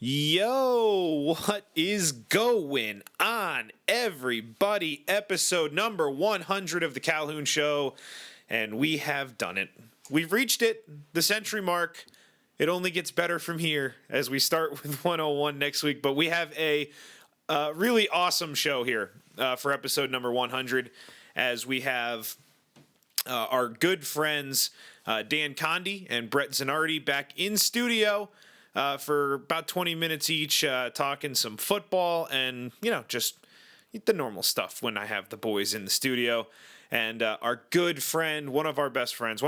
Yo, what is going on, everybody? Episode number 100 of the Calhoun Show, and we have done it. We've reached it, the century mark. It only gets better from here as we start with 101 next week, but we have a really awesome show here for episode number 100, as we have our good friends Dan Condie and Brett Zanardi back in studio for about 20 minutes each, talking some football and, just the normal stuff when I have the boys in the studio. And our good friend, one of my best friends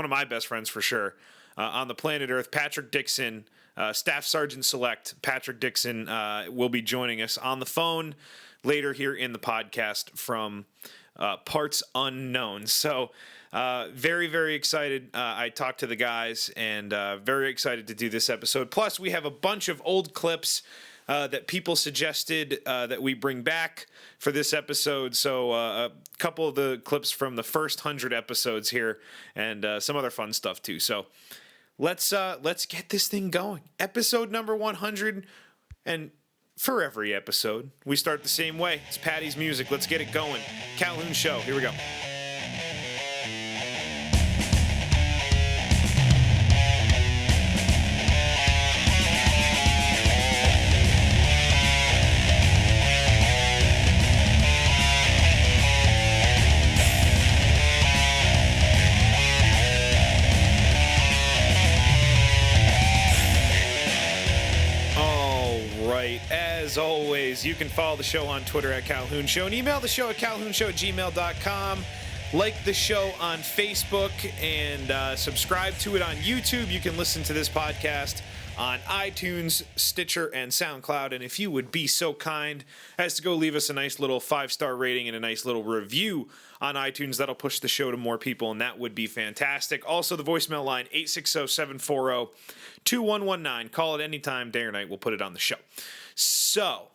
for sure, on the planet Earth, Patrick Dixon, Staff Sergeant Select Patrick Dixon, will be joining us on the phone later here in the podcast from Parts Unknown. So very, very excited. I talked to the guys and very excited to do this episode. Plus, we have a bunch of old clips that people suggested that we bring back for this episode. So a couple of the clips from the first 100 episodes here and some other fun stuff too. So let's get this thing going. Episode number 100, and for every episode, we start the same way. It's Patty's music. Let's get it going. Calhoun Show. Here we go. As always, you can follow the show on Twitter at Calhoun Show and email the show at calhounshow@gmail.com. Like the show on Facebook and subscribe to it on YouTube. You can listen to this podcast on iTunes, Stitcher, and SoundCloud. And if you would be so kind as to go leave us a nice little 5-star rating and a nice little review on iTunes, that'll push the show to more people, and that would be fantastic. Also, the voicemail line, 860-740-2119. Call it anytime, day or night. We'll put it on the show. So,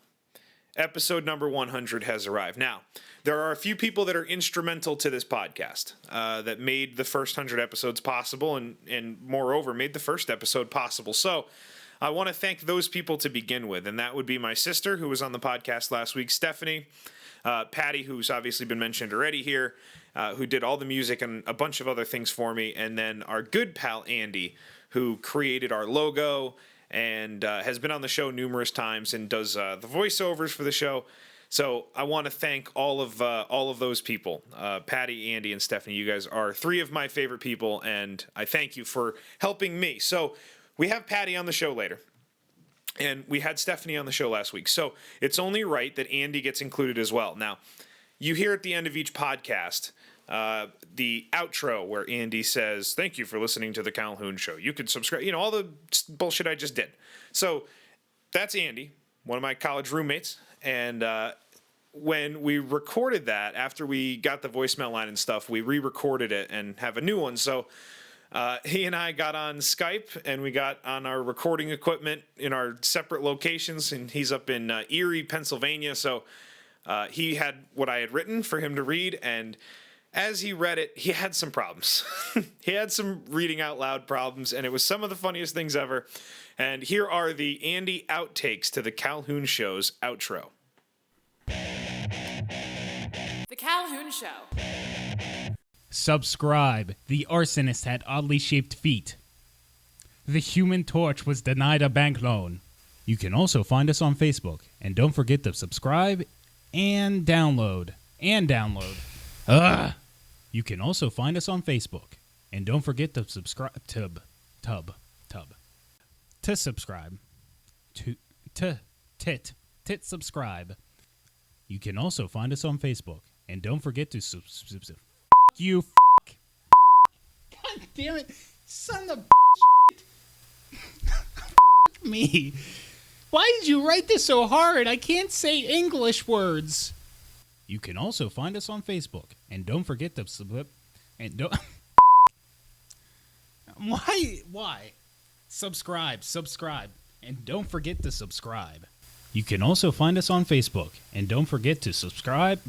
episode number 100 has arrived. Now, there are a few people that are instrumental to this podcast that made the first 100 episodes possible and moreover, made the first episode possible. So, I want to thank those people to begin with, and that would be my sister, who was on the podcast last week, Stephanie, Patty, who's obviously been mentioned already here, who did all the music and a bunch of other things for me, and then our good pal, Andy, who created our logo and has been on the show numerous times and does the voiceovers for the show. So I want to thank all of those people, Patty, Andy, and Stephanie. You guys are three of my favorite people, and I thank you for helping me. So we have Patty on the show later, and we had Stephanie on the show last week. So it's only right that Andy gets included as well. Now, you hear at the end of each podcast the outro where Andy says, "Thank you for listening to the Calhoun Show. You can subscribe," all the bullshit I just did. So that's Andy, one of my college roommates. And when we recorded that, after we got the voicemail line and stuff, we re-recorded it and have a new one. So he and I got on Skype and we got on our recording equipment in our separate locations. And he's up in Erie, Pennsylvania. So he had what I had written for him to read, and as he read it, he had some problems. He had some reading out loud problems, and it was some of the funniest things ever. And here are the Andy outtakes to the Calhoun Show's outro. The Calhoun Show. Subscribe. The arsonist had oddly shaped feet. The Human Torch was denied a bank loan. You can also find us on Facebook. And don't forget to subscribe and download. You can also find us on Facebook. And don't forget to subscribe to subscribe. Subscribe. You can also find us on Facebook. And don't forget to you. God damn it. Son of me. Why did you write this so hard? I can't say English words. You can also find us on Facebook. And don't forget to Why? Subscribe. And don't forget to subscribe. You can also find us on Facebook. And don't forget to subscribe.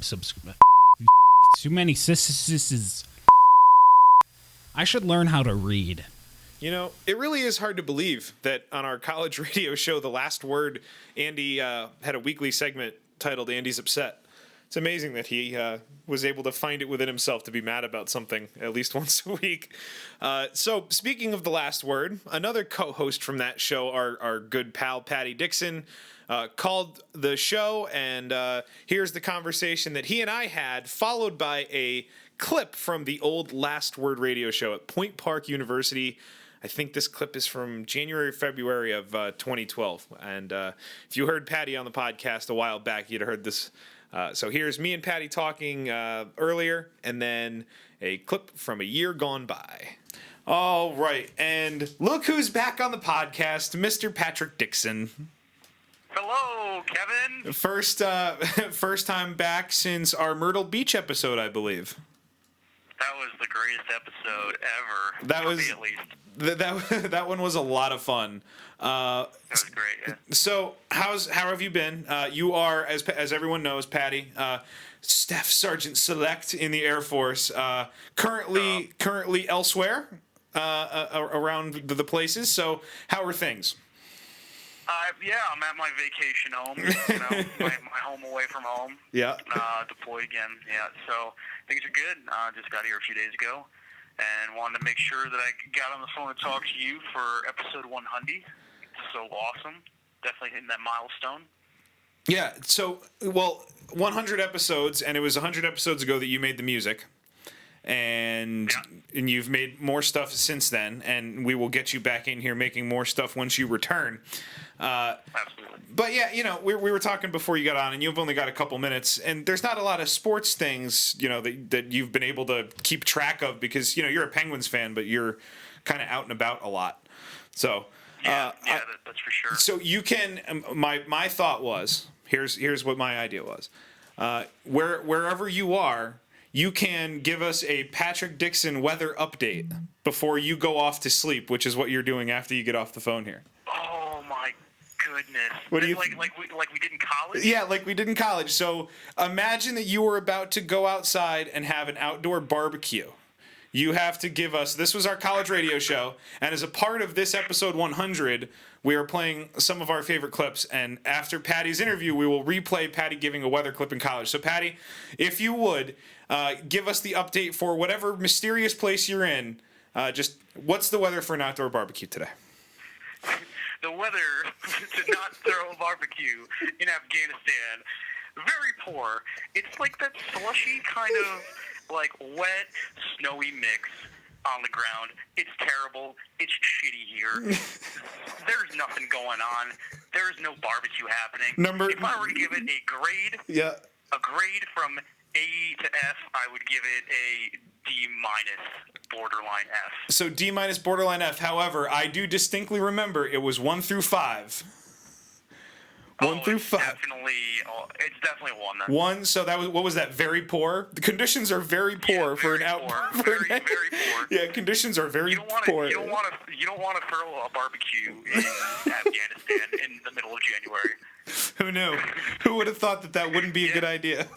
Too many sisses. I should learn how to read. You know, it really is hard to believe that on our college radio show, The Last Word, Andy had a weekly segment titled Andy's Upset. It's amazing that he was able to find it within himself to be mad about something at least once a week. So speaking of The Last Word, another co-host from that show, our good pal Patrick Dixon, called the show, and here's the conversation that he and I had, followed by a clip from the old Last Word radio show at Point Park University. I think this clip is from January, February of 2012. And if you heard Patty on the podcast a while back, you'd have heard this. So here's me and Patty talking earlier, and then a clip from a year gone by. All right, and look who's back on the podcast, Mr. Patrick Dixon. Hello, Kevin. First time back since our Myrtle Beach episode, I believe. That was the greatest episode ever. That for was me, at least. That one was a lot of fun. That was great. Yeah. So how have you been? You are, as everyone knows, Patty, Staff Sergeant Select in the Air Force. Currently elsewhere around the places. So how are things? Yeah, I'm at my vacation home. You know, my home away from home. Yeah. Deployed again. Yeah. So things are good. Just got here a few days ago, and wanted to make sure that I got on the phone to talk to you for episode 100. So awesome. Definitely hitting that milestone. Yeah. So 100 episodes, and it was 100 episodes ago that you made the music. And you've made more stuff since then, and we will get you back in here making more stuff once you return. Absolutely. But yeah, you know, we were talking before you got on, and you've only got a couple minutes, and there's not a lot of sports things, you know, that you've been able to keep track of because, you know, you're a Penguins fan, but you're kind of out and about a lot. So that's for sure. So you can. My thought was here's what my idea was. Wherever you are, you can give us a Patrick Dixon weather update before you go off to sleep, which is what you're doing after you get off the phone here. Oh my goodness! What do you like we did in college? Yeah, like we did in college. So imagine that you were about to go outside and have an outdoor barbecue. You have to give us. This was our college radio show, and as a part of this episode 100, we are playing some of our favorite clips. And after Patty's interview, we will replay Patty giving a weather clip in college. So Patty, if you would. Give us the update for whatever mysterious place you're in. Just what's the weather for an outdoor barbecue today? The weather to not throw a barbecue in Afghanistan, very poor. It's like that slushy kind of like wet, snowy mix on the ground. It's terrible. It's shitty here. There's nothing going on. There's no barbecue happening. If I were to give it a grade from A to F, I would give it a D- borderline F. So D- borderline F. However, I do distinctly remember it was 1 through 5. 1 through 5. It's definitely 1 then. 1. So that was what was that? Very poor. The conditions are very poor for an out. Very poor. Yeah, conditions are very poor. You don't want to throw a barbecue in Afghanistan in the middle of January. Who knew? Who would have thought that wouldn't be a good idea?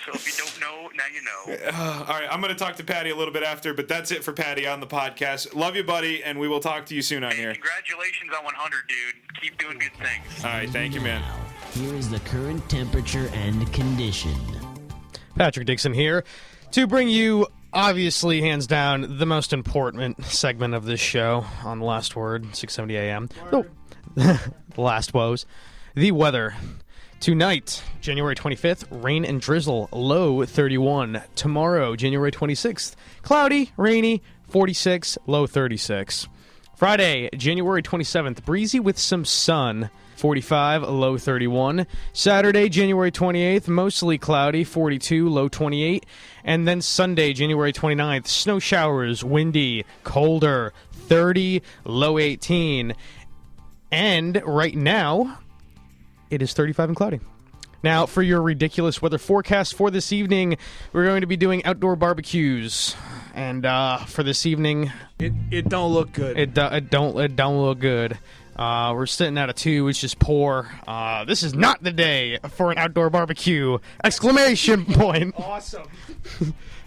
So if you don't know, now you know. All right, I'm going to talk to Patty a little bit after, but that's it for Patty on the podcast. Love you, buddy, and we will talk to you soon on here. Congratulations on 100, dude. Keep doing good things. All right, thank you, man. Here is the current temperature and condition. Patrick Dixon here to bring you, obviously, hands down, the most important segment of this show on The Last Word, 6:70 a.m. The last woes. The weather. Tonight, January 25th, rain and drizzle, low 31. Tomorrow, January 26th, cloudy, rainy, 46, low 36. Friday, January 27th, breezy with some sun, 45, low 31. Saturday, January 28th, mostly cloudy, 42, low 28. And then Sunday, January 29th, snow showers, windy, colder, 30, low 18. And right now, it is 35 and cloudy. Now, for your ridiculous weather forecast for this evening, we're going to be doing outdoor barbecues. And for this evening, it don't look good. It don't look good. We're sitting at a 2, which is poor. This is not the day for an outdoor barbecue! Exclamation point! Awesome.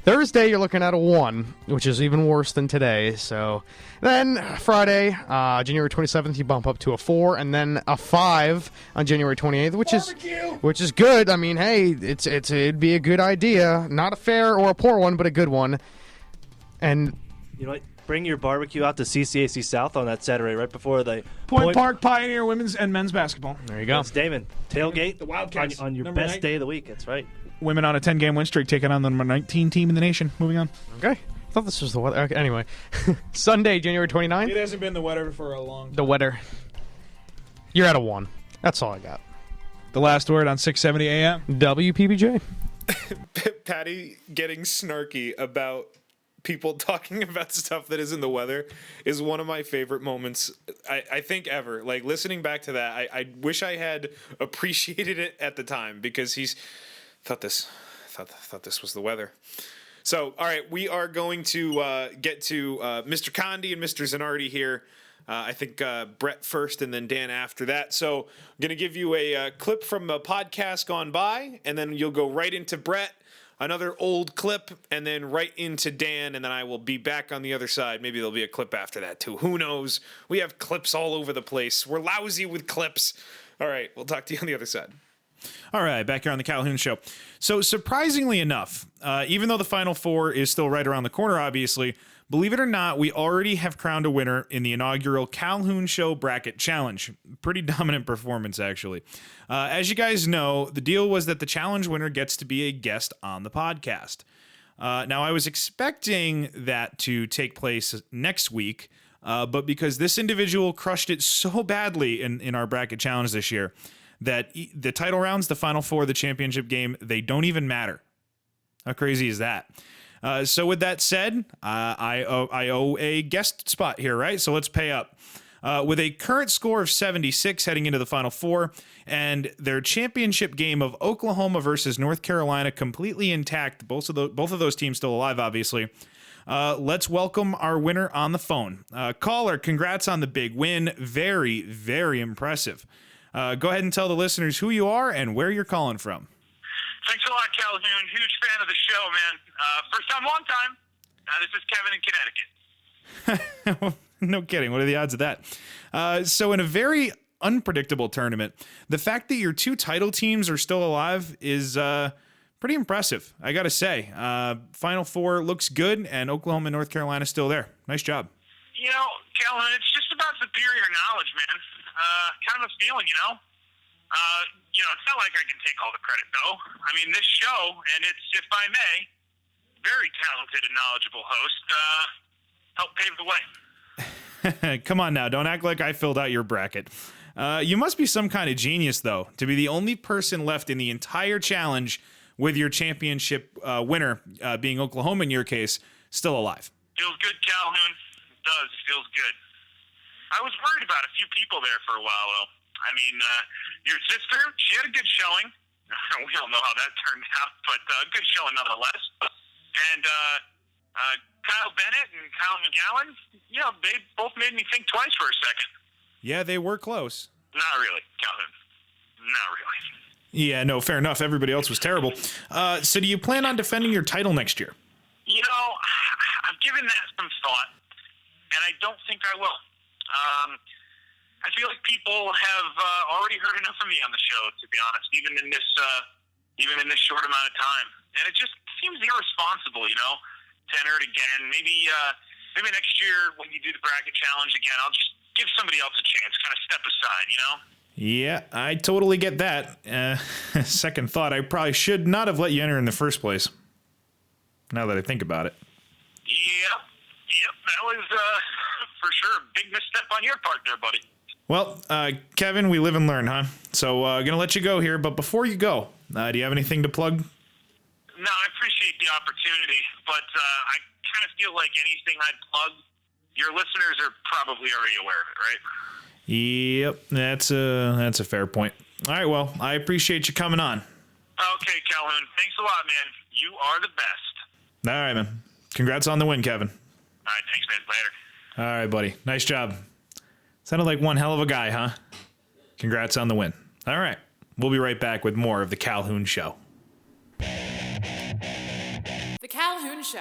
Thursday, you're looking at a 1, which is even worse than today. So then Friday, January 27th, you bump up to a 4, and then a 5 on January 28th, which is good. I mean, hey, it'd be a good idea. Not a fair or a poor one, but a good one. And you know what? Bring your barbecue out to CCAC South on that Saturday, right before the Point Park Pioneer women's and men's basketball. there you go. It's Damon. Tailgate. The Wildcats. On your Number best 9. day of the week. That's right. Women on a 10-game win streak taking on the number 19 team in the nation. Moving on. Okay. I thought this was the weather. Okay, anyway, Sunday, January 29th. It hasn't been the weather for a long time. The weather. You're at a 1. That's all I got. The last word on 670 AM. WPBJ. Patty getting snarky about people talking about stuff that isn't the weather is one of my favorite moments I think ever. Like, listening back to that, I wish I had appreciated it at the time, because he's thought this was the weather. So, all right, we are going to get to Mr. Condie and Mr. Zanardi here. I think Brett first and then Dan after that. So I'm going to give you a clip from a podcast gone by, and then you'll go right into Brett, another old clip, and then right into Dan, and then I will be back on the other side. Maybe there'll be a clip after that, too. Who knows? We have clips all over the place. We're lousy with clips. All right, we'll talk to you on the other side. All right, back here on the Calhoun Show. So surprisingly enough, even though the Final Four is still right around the corner, obviously, believe it or not, we already have crowned a winner in the inaugural Calhoun Show Bracket Challenge. Pretty dominant performance, actually. As you guys know, the deal was that the challenge winner gets to be a guest on the podcast. Now, I was expecting that to take place next week, but because this individual crushed it so badly in our bracket challenge this year, that the title rounds, the Final Four, the championship game, they don't even matter. How crazy is that? So with that said, I owe a guest spot here, right? So let's pay up. With a current score of 76 heading into the Final Four, and their championship game of Oklahoma versus North Carolina completely intact, both of those teams still alive, obviously. Let's welcome our winner on the phone. Caller, congrats on the big win. Very, very impressive. Go ahead and tell the listeners who you are and where you're calling from. Thanks a lot, Calhoun. Huge fan of the show, man. First time, long time. This is Kevin in Connecticut. No kidding. What are the odds of that? So in a very unpredictable tournament, the fact that your two title teams are still alive is pretty impressive, I got to say. Final Four looks good, and Oklahoma and North Carolina still there. Nice job. You know, Calhoun, it's just about superior knowledge, man. Kind of a feeling, you know? It's not like I can take all the credit, though. I mean, this show, and it's, if I may, very talented and knowledgeable host, helped pave the way. Come on now, don't act like I filled out your bracket. You must be some kind of genius, though, to be the only person left in the entire challenge with your championship winner, being Oklahoma in your case, still alive. Feels good, Calhoun. It does. It feels good. I was worried about a few people there for a while, though. I mean, your sister, she had a good showing. We all know how that turned out, but good showing nonetheless. And Kyle Bennett and Kyle McGowan, they both made me think twice for a second. Yeah, they were close. Not really, Calhoun. Not really. Yeah, no, fair enough. Everybody else was terrible. So do you plan on defending your title next year? I've given that some thought, and I don't think I will. I feel like people have already heard enough of me on the show, to be honest, even in this short amount of time. And it just seems irresponsible, to enter it again. Maybe next year when you do the bracket challenge again, I'll just give somebody else a chance, kind of step aside, Yeah, I totally get that. Second thought, I probably should not have let you enter in the first place. Now that I think about it. Yep, that was for sure a big misstep on your part there, buddy. Well, Kevin, we live and learn, huh? So gonna let you go here, but before you go, do you have anything to plug? No, I appreciate the opportunity, but I kind of feel like anything I'd plug, your listeners are probably already aware of it, right? Yep, that's a fair point. All right, well, I appreciate you coming on. Okay, Calhoun, thanks a lot, man. You are the best. All right, man. Congrats on the win, Kevin. All right, thanks, man. Later. All right, buddy. Nice job. Sounded like one hell of a guy, huh? Congrats on the win. All right. We'll be right back with more of The Calhoun Show. The Calhoun Show.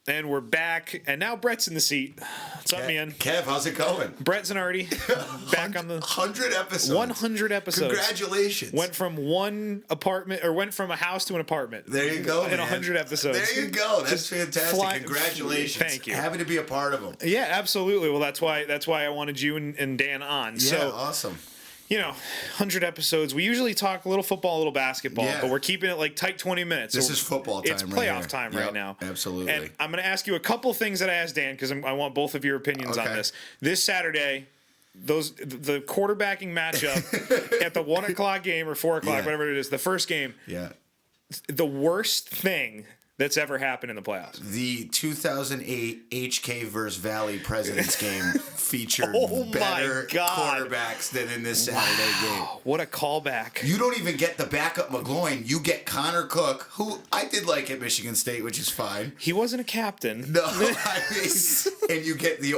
And we're back, and now Brett's in the seat. What's up, man? Kev, how's it going? Brett Zanardi, back on the 100 episodes. 100 episodes. Congratulations. Went from went from a house to an apartment. There you go, in man. 100 episodes. There you go. That's Just fantastic. Congratulations. Thank you. Happy to be a part of them. Yeah, absolutely. Well, that's why I wanted you and Dan on. Yeah, So, awesome. 100 episodes. We usually talk a little football, a little basketball, Yeah. but we're keeping it like tight 20 minutes. This So is football time. It's right playoff here. time Yep, right now. Absolutely. And I'm going to ask you a couple things that I asked Dan because I want both of your opinions on Okay. this. This Saturday, the quarterbacking matchup at the 1 o'clock game or 4 o'clock, Yeah. whatever it is, the first game, Yeah. the worst thing that's ever happened in the playoffs. The 2008 HK versus Valley Presidents game featured Oh my better God. quarterbacks than in this Saturday game. What a callback. You don't even get the backup McGloin. You get Connor Cook, who I did like at Michigan State, which is fine. He wasn't a captain. No, I mean, and you get the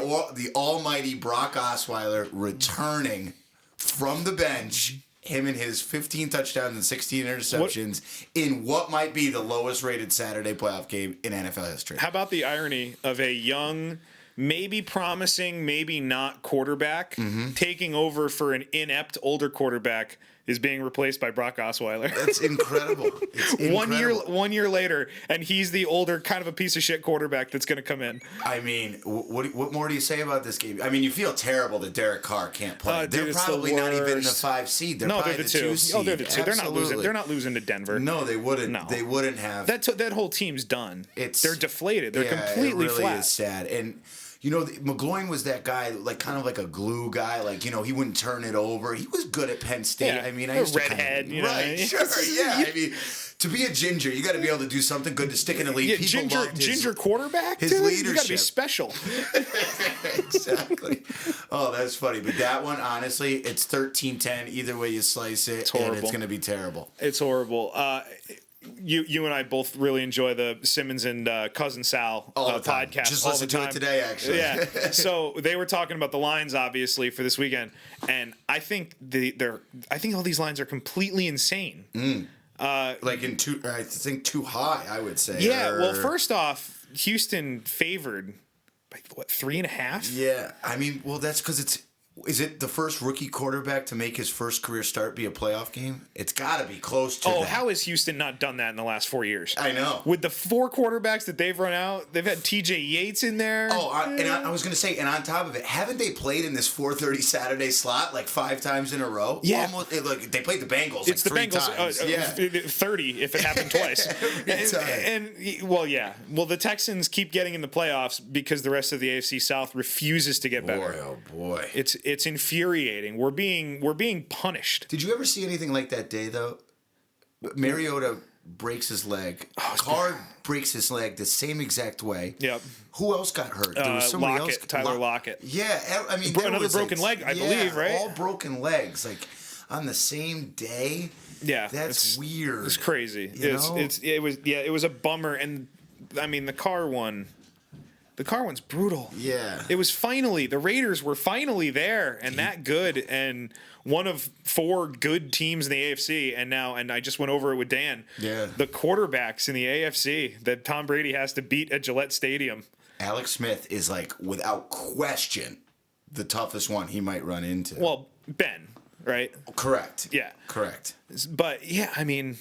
almighty Brock Osweiler returning from the bench. Him and his 15 touchdowns and 16 interceptions in what might be the lowest rated Saturday playoff game in NFL history. How about the irony of a young, maybe promising, maybe not quarterback taking over for an inept older quarterback is being replaced by Brock Osweiler. That's incredible. It's incredible. 1 year later, and he's the older, kind of a piece of shit quarterback that's going to come in. I mean, what more do you say about this game? I mean, you feel terrible that Derek Carr can't play. Dude, They're it's the probably not even in the worst. 5 seed. They're No, probably they're the the 2 two. seed. Oh, they're the two. They're not losing. Absolutely. They're not losing to Denver. No, they wouldn't. No. They wouldn't have. That whole team's done. They're deflated. They're completely it really flat. is sad. And McGloin was that guy, like kind of like a glue guy. Like he wouldn't turn it over. He was good at Penn State. Yeah, I mean, I a used to redhead, right? Sure, yeah. I mean, to be a ginger, you got to be able to do something good to stick in the league. Yeah, People loved ginger quarterback. his dude? leadership. You got to be special. Exactly. Oh, that's funny. But that one, honestly, it's 13-10. Either way you slice it, and horrible. it's going to be terrible. It's horrible. You and I both really enjoy the Simmons and Cousin Sal All the time. podcast. Just all listen the to time. it today, actually. Yeah. So they were talking about the lines, obviously, for this weekend, and I think I think all these lines are completely insane. Like I think too high, I would say. Yeah. Or- Well, first off, Houston favored by 3.5. Yeah, I mean, well, that's because is it the first rookie quarterback to make his first career start be a playoff game? It's got to be close to that. How has Houston not done that in the last 4 years? I know. With the 4 quarterbacks that they've run out, they've had T.J. Yates in there. I was going to say, and on top of it, haven't they played in this 4:30 Saturday slot like 5 times in a row? Yeah. Almost, they played the Bengals It's the like 3 Bengals. times. Yeah. 30 if it happened twice. Well, the Texans keep getting in the playoffs because the rest of the AFC South refuses to get better. Boy, oh boy. It's infuriating. We're being punished. Did you ever see anything like that day, though? Mariota breaks his leg. Carr breaks his leg the same exact way. Yep. Who else got hurt? There was somebody Lockett, else. Tyler Lockett. Yeah, I mean, there Another was broken leg, I believe, right? All broken legs, like on the same day. Yeah, That's weird. It's crazy. It was a bummer, and I mean the Carr one. The Carr one's brutal. Yeah. It was the Raiders were finally there and that good and one of 4 good teams in the AFC and I just went over it with Dan. Yeah. The quarterbacks in the AFC that Tom Brady has to beat at Gillette Stadium. Alex Smith is like without question the toughest one he might run into. Well, Ben, right? Correct. Yeah. Correct. But yeah, I mean,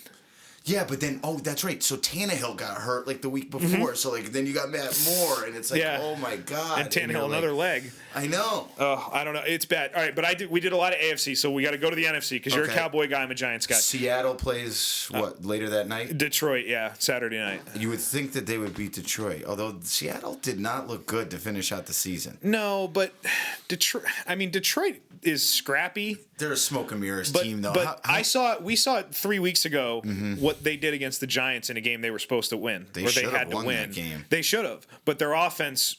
yeah, but then that's right. So Tannehill got hurt like the week before. So like then you got Matt Moore, and it's like, oh my god. And Tannehill you're another leg. I know. Oh, I don't know. It's bad. All right, but we did a lot of AFC, so we got to go to the NFC because you're a Cowboy guy, I'm a Giants guy. Seattle plays later that night? Detroit, yeah, Saturday night. You would think that they would beat Detroit, although Seattle did not look good to finish out the season. No, but Detroit is scrappy. They're a smoke and mirrors team, though. But we saw it 3 weeks ago what they did against the Giants in a game they were supposed to win. They had to won win that game. They should have, but their offense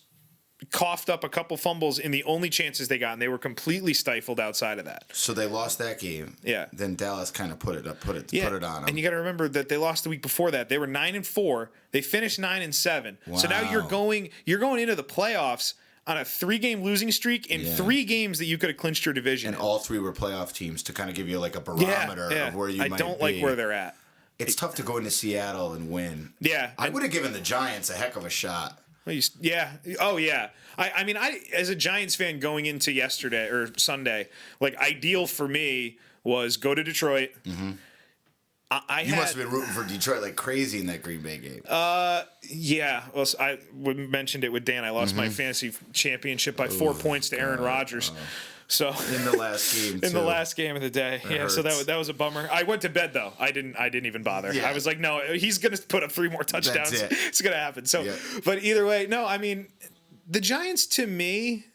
coughed up a couple fumbles in the only chances they got, and they were completely stifled outside of that. So they lost that game. Yeah. Then Dallas kind of put it on them. And you got to remember that they lost the week before that. They were 9-4. They finished 9-7. Wow. So now you're going into the playoffs on a 3-game losing streak in 3 games that you could have clinched your division. And all 3 were playoff teams to kind of give you like a barometer of where you might be. I don't like where they're at. It's tough to go into Seattle and win. Yeah. I would have given the Giants a heck of a shot. Yeah. Oh, yeah. I mean, as a Giants fan going into yesterday or Sunday, like ideal for me was go to Detroit. Mm-hmm. You must have been rooting for Detroit like crazy in that Green Bay game. Yeah. Well, I mentioned it with Dan. I lost my fantasy championship by 4 points to Aaron Rodgers. So in the last game, in the last game of the day, so that was a bummer. I went to bed though. I didn't even bother. Yeah. I was like, no, he's gonna put up 3 more touchdowns. It's gonna happen. So, but either way, no. I mean, the Giants to me,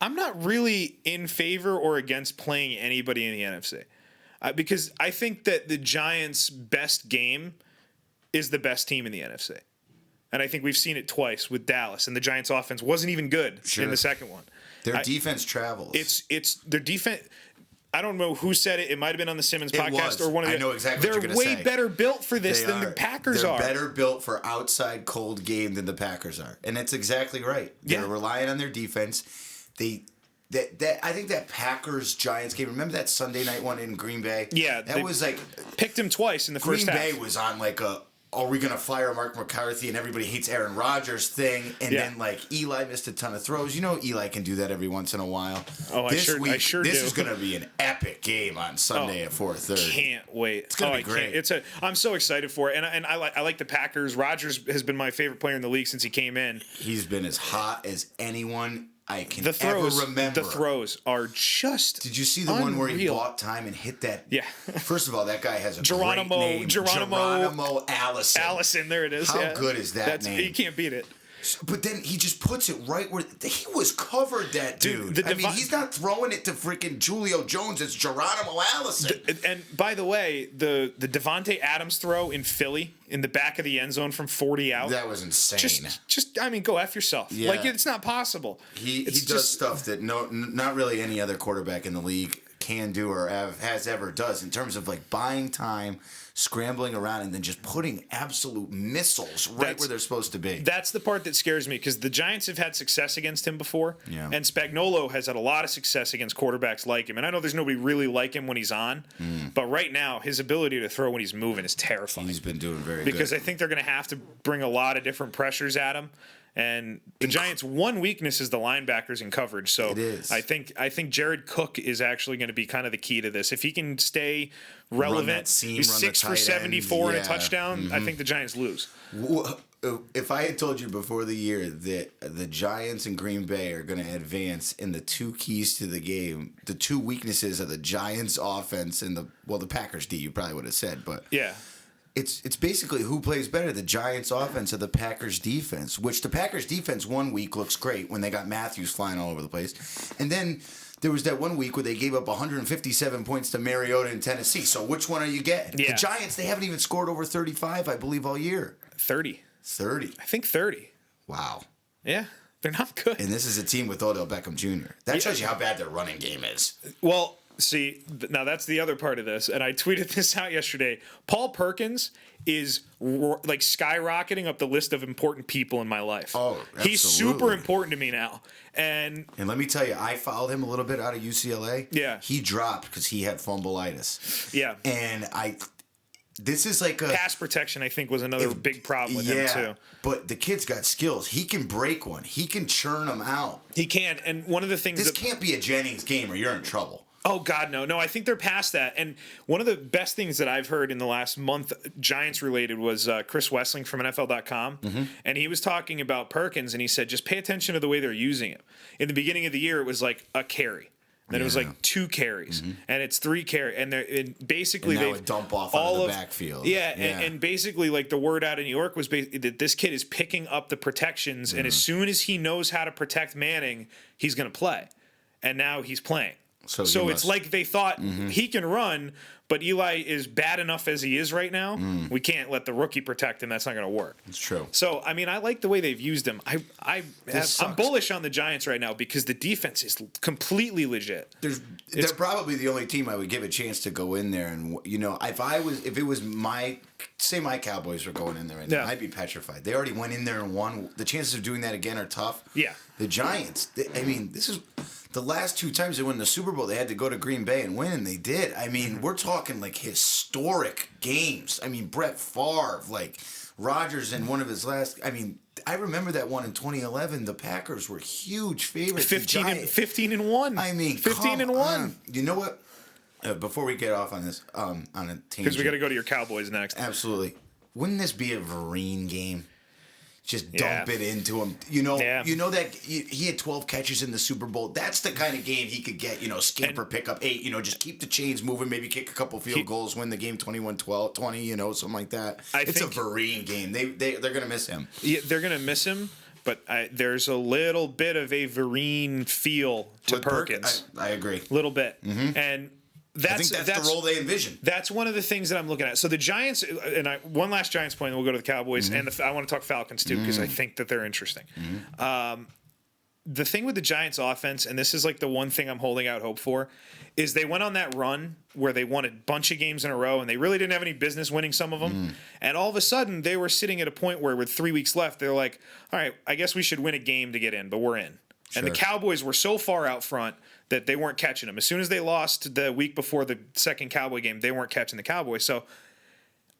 I'm not really in favor or against playing anybody in the NFC because I think that the Giants' best game is the best team in the NFC, and I think we've seen it twice with Dallas, and the Giants' offense wasn't even good in the second one. Their defense travels. It's their defense. I don't know who said it. It might have been on the Simmons podcast or one of the. I know exactly what you're going to say. They're way better built for this than the Packers are. They're better built for outside cold game than the Packers are, and that's exactly right. They're relying on their defense. I think that Packers Giants game. Remember that Sunday night one in Green Bay? Yeah, that was like picked him twice in the first half. Green Bay was on like a. Are we going to fire Mark McCarthy and everybody hates Aaron Rodgers thing? And then, like, Eli missed a ton of throws. You know, Eli can do that every once in a while. Oh, I sure do. This is going to be an epic game on Sunday at 4:30. Can't wait. It's going to be great. I'm so excited for it. And I like the Packers. Rodgers has been my favorite player in the league since he came in. He's been as hot as anyone I can ever remember. The throws are just Did you see the one where he bought time and hit that? Yeah. First of all, that guy has a great name. Geronimo Allison. Allison, there it is. How good is that name? You can't beat it. But then he just puts it right where he was covered. That dude. I mean, he's not throwing it to freaking Julio Jones. It's Geronimo Allison. And by the way, the Devontae Adams throw in Philly in the back of the end zone from 40 out. That was insane. Just I mean, go F yourself. Yeah. Like it's not possible. He does stuff that not really any other quarterback in the league can do or has ever does in terms of like buying time, scrambling around, and then just putting absolute missiles where they're supposed to be. That's the part that scares me because the Giants have had success against him before, and Spagnuolo has had a lot of success against quarterbacks like him. And I know there's nobody really like him when he's on, but right now his ability to throw when he's moving is terrifying. He's been doing very good. Because I think they're going to have to bring a lot of different pressures at him. And the Giants' one weakness is the linebackers in coverage. So it is. I think Jared Cook is actually going to be kind of the key to this. If he can stay relevant, he's 6 for 74 and a touchdown, I think the Giants lose. If I had told you before the year that the Giants and Green Bay are going to advance in the 2 keys to the game, the 2 weaknesses of the Giants' offense and the Packers D, you probably would have said, but yeah. It's basically who plays better, the Giants offense or the Packers defense, which the Packers defense one week looks great when they got Matthews flying all over the place. And then there was that one week where they gave up 157 points to Mariota in Tennessee. So which one are you getting? Yeah. The Giants, they haven't even scored over 35, I believe, all year. 30. 30. I think 30. Wow. Yeah. They're not good. And this is a team with Odell Beckham Jr. That shows you how bad their running game is. Well, see, now that's the other part of this, and I tweeted this out yesterday. Paul Perkins is like skyrocketing up the list of important people in my life. Oh, absolutely. He's super important to me now. And let me tell you, I followed him a little bit out of UCLA. Yeah. He dropped because he had fumbleitis. Yeah. And this is like a pass protection, I think, was another big problem with him too. But the kid's got skills. He can break one. He can churn them out. He can. And one of the things this can't be a Jennings game or you're in trouble. Oh, God, no. No, I think they're past that. And one of the best things that I've heard in the last month, Giants-related, was Chris Wessling from NFL.com. Mm-hmm. And he was talking about Perkins, and he said, just pay attention to the way they're using him. In the beginning of the year, it was like a carry. Then it was like 2 carries, and it's 3 carries. And basically they dump off out of the backfield. Yeah, and basically like the word out of New York was that this kid is picking up the protections, and as soon as he knows how to protect Manning, he's going to play. And now he's playing. So it's like they thought he can run, but Eli is bad enough as he is right now. We can't let the rookie protect him. That's not going to work. It's true. So, I mean, I like the way they've used him. I'm bullish on the Giants right now because the defense is completely legit. They're probably the only team I would give a chance to go in there. And, if it was my Cowboys were going in there right now, I'd be petrified. They already went in there and won. The chances of doing that again are tough. Yeah. The Giants, this is the last 2 times they won the Super Bowl, they had to go to Green Bay and win, and they did. I mean, we're talking like historic games. I mean, Brett Favre, like Rodgers in one of his last. I mean, I remember that one in 2011. The Packers were huge favorites. 15-1. I mean, 15-1. You know what? Before we get off on this, on a tangent, because we got to go to your Cowboys next. Absolutely. Wouldn't this be a Vereen game? Just dump it into him. You know that he had 12 catches in the Super Bowl. That's the kind of game he could get, scamper, pick up 8, just keep the chains moving, maybe kick a couple field goals, win the game 21-12, 20, something like that. It's a Vereen game. They're going to miss him. Yeah, they're going to miss him, but there's a little bit of a Vereen feel to Perkins. I agree. A little bit. Mm-hmm. And I think that's the role they envision. That's one of the things that I'm looking at. So the Giants, and one last Giants point, and we'll go to the Cowboys, and I want to talk Falcons too because I think that they're interesting. The thing with the Giants offense, and this is like the one thing I'm holding out hope for, is they went on that run where they won a bunch of games in a row, and they really didn't have any business winning some of them. And all of a sudden, they were sitting at a point where with 3 weeks left, they're like, all right, I guess we should win a game to get in, but we're in. Sure. And the Cowboys were so far out front that they weren't catching them. As soon as they lost the week before the second Cowboy game, they weren't catching the Cowboys. So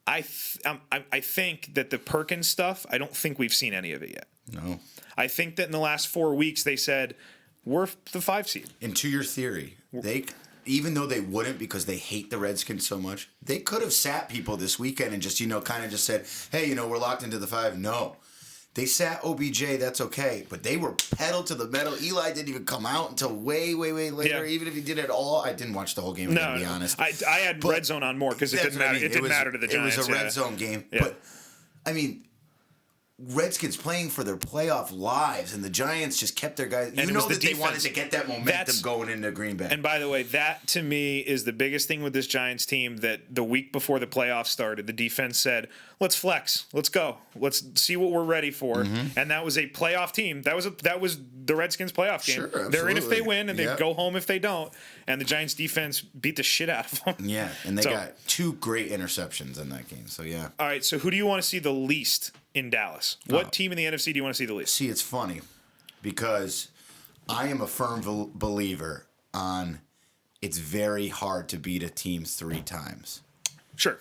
I think that the Perkins stuff, I don't think we've seen any of it yet. No. I think that in the last 4 weeks they said, we're the 5 seed. And to your theory, even though they wouldn't because they hate the Redskins so much, they could have sat people this weekend and just, kind of just said, hey, we're locked into the 5. No. They sat OBJ, that's okay, but they were pedal to the metal. Eli didn't even come out until way, way, way later. Yeah. Even if he did it all, I didn't watch the whole game, to be honest. I had Red Zone on more because it didn't matter. It didn't matter to the Giants. It was a Red Zone game. Yeah. But, I mean, Redskins playing for their playoff lives, and the Giants just kept their guys. They wanted to get that momentum going into Green Bay. And by the way, that to me is the biggest thing with this Giants team. That the week before the playoffs started, the defense said, "Let's flex, let's go, let's see what we're ready for." And that was a playoff team. That was the Redskins playoff game. Sure, they're in if they win, and they go home if they don't. And the Giants defense beat the shit out of them. Yeah, and they got 2 great interceptions in that game. So yeah. All right, so who do you want to see the least in Dallas? What team in the NFC do you want to see the least? See, it's funny because I am a firm believer on it's very hard to beat a team 3 times. Sure.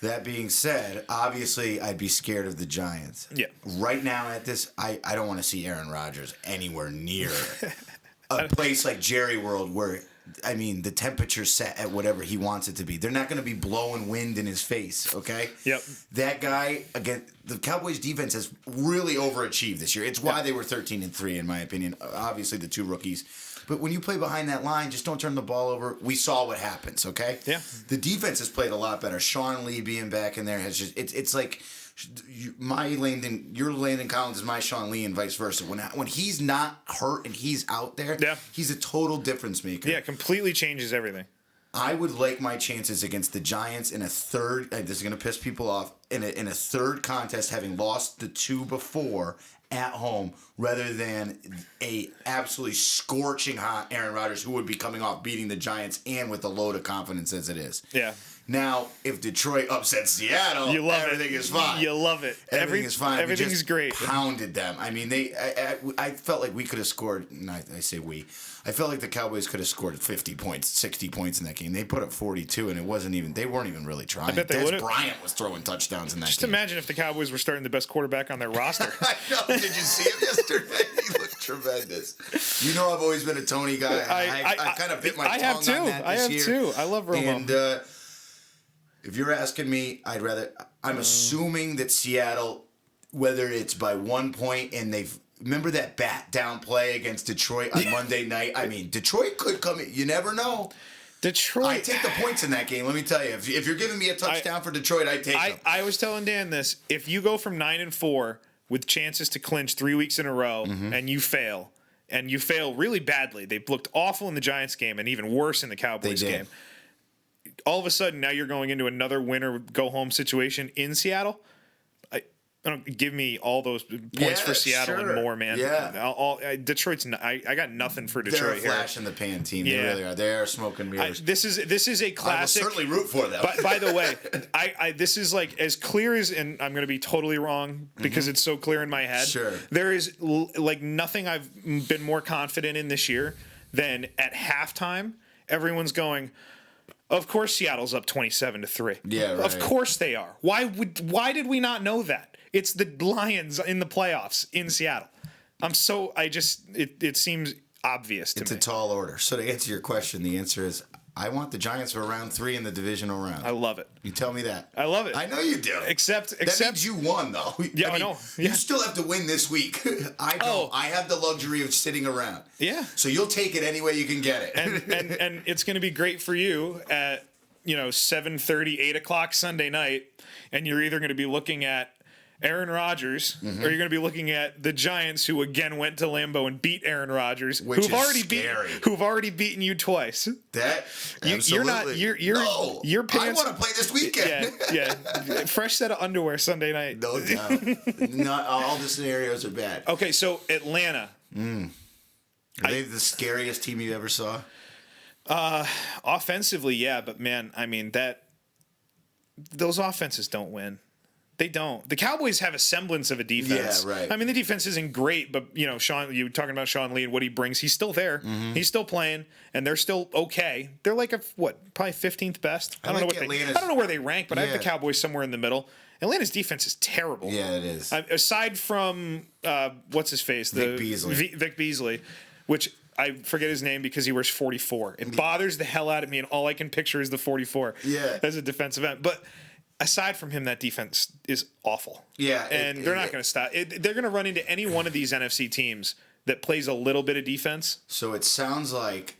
That being said, obviously I'd be scared of the Giants. Yeah. Right now at this, I don't want to see Aaron Rodgers anywhere near a place like Jerry World where, the temperature's set at whatever he wants it to be. They're not going to be blowing wind in his face, okay? Yep. That guy, again, the Cowboys defense has really overachieved this year. It's why they were 13-3, in my opinion. Obviously, the 2 rookies. But when you play behind that line, just don't turn the ball over. We saw what happens, okay? Yeah. The defense has played a lot better. Sean Lee being back in there has just, it's like your Landon Collins is my Sean Lee and vice versa. When he's not hurt and he's out there, he's a total difference maker. Yeah, completely changes everything. I would like my chances against the Giants in a third. This is going to piss people off. In a third contest, having lost the 2 before at home, rather than a absolutely scorching hot Aaron Rodgers who would be coming off beating the Giants and with a load of confidence as it is. Yeah. Now, if Detroit upsets Seattle, everything is fine. You love it. Everything is fine. Everything's great. Pounded them. I felt like we could have scored. I say we. I felt like the Cowboys could have scored 50 points, 60 points in that game. They put up 42, and they weren't even really trying. I bet they would. Bryant was throwing touchdowns in that game. Just imagine if the Cowboys were starting the best quarterback on their roster. I know. Did you see him yesterday? He looked tremendous. I've always been a Tony guy. I kind of bit my tongue on that this year. I have too. I love Romo. And if you're asking me, I'm assuming that Seattle, whether it's by 1 point and remember that bat down play against Detroit on Monday night? Detroit could come in. You never know. Detroit. I take the points in that game. Let me tell you. If you're giving me a touchdown for Detroit, I take them. I was telling Dan this. If you go from 9-4 with chances to clinch 3 weeks in a row and you fail, and you fail really badly. They've looked awful in the Giants game and even worse in the Cowboys game. All of a sudden, now you're going into another win or go home situation in Seattle. I don't give me all those points for Seattle and more, man. Yeah, Detroit's. I got nothing for Detroit. They're a here. flash in the pan team. They really are. They are smoke and mirrors. This is a classic. I will certainly root for them. By the way, this is like as clear as, and I'm going to be totally wrong because it's so clear in my head. Sure. There is like nothing I've been more confident in this year than at halftime. Everyone's going, of course Seattle's up 27-3. Yeah, right. Of course they are. Why did we not know that? It's the Lions in the playoffs in Seattle. It seems obvious to me. It's a tall order. So to answer your question, the answer is I want the Giants for round 3 in the divisional round. I love it. You tell me that. I love it. I know you do. Except that means you won, though. Yeah, I know. Yeah. You still have to win this week. I don't. I have the luxury of sitting around. Yeah. So you'll take it any way you can get it. And it's going to be great for you at 7:30, 8 o'clock Sunday night, and you're either going to be looking at Aaron Rodgers, or you're going to be looking at the Giants, who again went to Lambeau and beat Aaron Rodgers, who've already beaten you twice. Absolutely. You're pants. I want to play this weekend. Yeah. Fresh set of underwear Sunday night. No doubt. Not all the scenarios are bad. Okay, so Atlanta. Are they the scariest team you ever saw? Offensively, yeah, but man, I mean those offenses don't win. They don't. The Cowboys have a semblance of a defense. Yeah, right. I mean, the defense isn't great, but Sean, you were talking about Sean Lee and what he brings. He's still there. He's still playing, and they're still okay. They're like probably 15th best. I don't know where they rank, but I have the Cowboys somewhere in the middle. Atlanta's defense is terrible. Yeah, it is. Aside from what's his face, Vic Beasley. Vic Beasley, which I forget his name because he wears 44. It bothers the hell out of me, and all I can picture is the 44 as a defensive end. But aside from him, that defense is awful. Yeah. And they're not going to stop. They're going to run into any one of these NFC teams that plays a little bit of defense. So it sounds like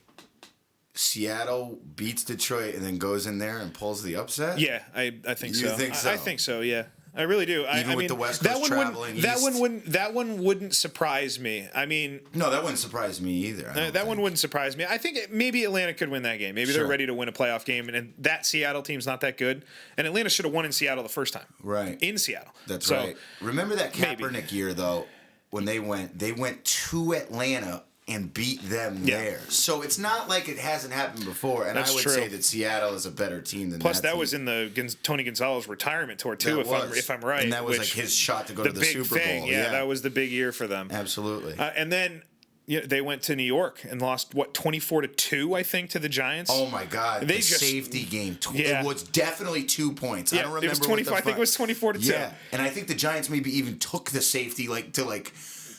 Seattle beats Detroit and then goes in there and pulls the upset? Yeah, I think so. You think so? I think so, yeah. I really do. Even with the West Coast traveling that one wouldn't surprise me. I mean, no, that wouldn't surprise me either. That one wouldn't surprise me. I think maybe Atlanta could win that game. Maybe they're ready to win a playoff game, and that Seattle team's not that good. And Atlanta should have won in Seattle the first time. Right. In Seattle. That's right. Remember that Kaepernick year though, when they went to Atlanta and beat them there. So it's not like it hasn't happened before. And I would say that Seattle is a better team than Plus, that team. Was in the Tony Gonzalez retirement tour too, if I'm right. And that was like his shot to go to the Super Bowl. Yeah, that was the big year for them. Absolutely. And then they went to New York and lost 24-2, I think, to the Giants. Oh my God! The safety game. It was definitely 2 points. I don't remember. It was 25. I think it was 24-2. Yeah, and I think the Giants maybe even took the safety to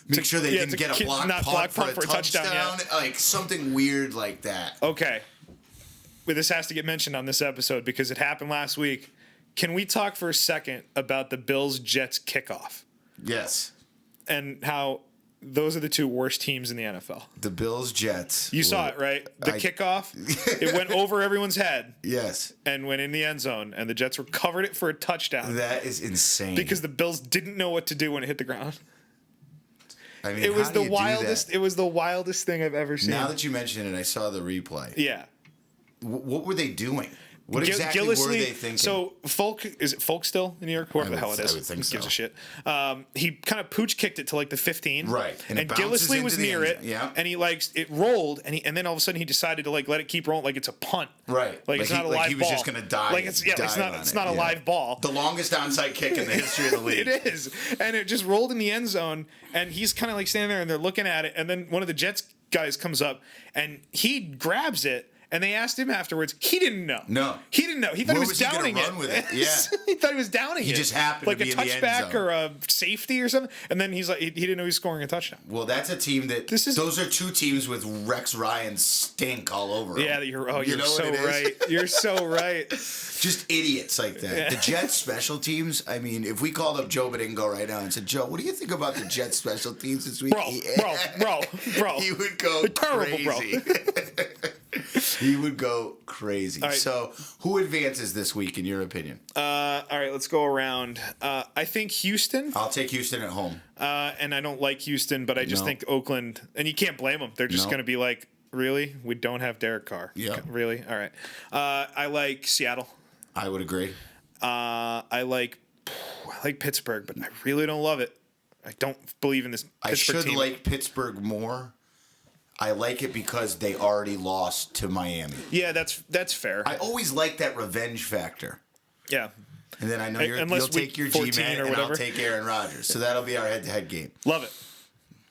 make sure they didn't get a block punt for a touchdown. Like something weird like that. Okay. Well, this has to get mentioned on this episode because it happened last week. Can we talk for a second about the Bills-Jets kickoff? Yes. And how those are the two worst teams in the NFL. The Bills-Jets. You saw it, right? The kickoff, it went over everyone's head. Yes. And went in the end zone, and the Jets recovered it for a touchdown. That is insane. Because the Bills didn't know what to do when it hit the ground. I mean, it was the wildest. It was the wildest thing I've ever seen. Now that you mention it, I saw the replay. Yeah. What were they doing? What exactly were they thinking? So is it Folk still in New York? Whoever the hell it is. I would think so. Gives a shit. He kind of pooch kicked it to like the 15. Right. And Gillislee was near it. Yeah. And he it rolled and then all of a sudden he decided to let it keep rolling like it's a punt. Right. Like it's not a live ball. He was just going to die. Like it's not a live ball. The longest onside kick in the history of the league. It is. And it just rolled in the end zone and he's kind of like standing there and they're looking at it and then one of the Jets guys comes up and he grabs it. And they asked him afterwards. He didn't know. No. He didn't know. He thought he was downing it. Run with it. Yeah. He thought he was downing it. He just happened like to be in the end touchback zone. or a safety or something. And then he's like, he didn't know he was scoring a touchdown. Well, that's a team that. Those are two teams with Rex Ryan stink all over them. Yeah, you're so right. You're so right. Just idiots like that. Yeah. The Jets special teams. I mean, if we called up Joe Badingo right now and said, Joe, what do you think about the Jets special teams this week? Bro. He would go terrible, crazy. He would go crazy. crazy. All right. So, who advances this week, in your opinion? All right, let's go around. I think Houston. I'll take Houston at home. And I don't like Houston, but I just think Oakland, and you can't blame them. They're just going to be like, really? We don't have Derek Carr. Yeah. Really? All right. I like Seattle. I would agree. I like Pittsburgh, but I really don't love it. I don't believe in this Pittsburgh I should team. like Pittsburgh more. I like it because they already lost to Miami. Yeah, that's fair. I always like that revenge factor. Yeah. And then I know Unless you'll take your 14 G-Man or and whatever. I'll take Aaron Rodgers. So that'll be our head-to-head game. Love it.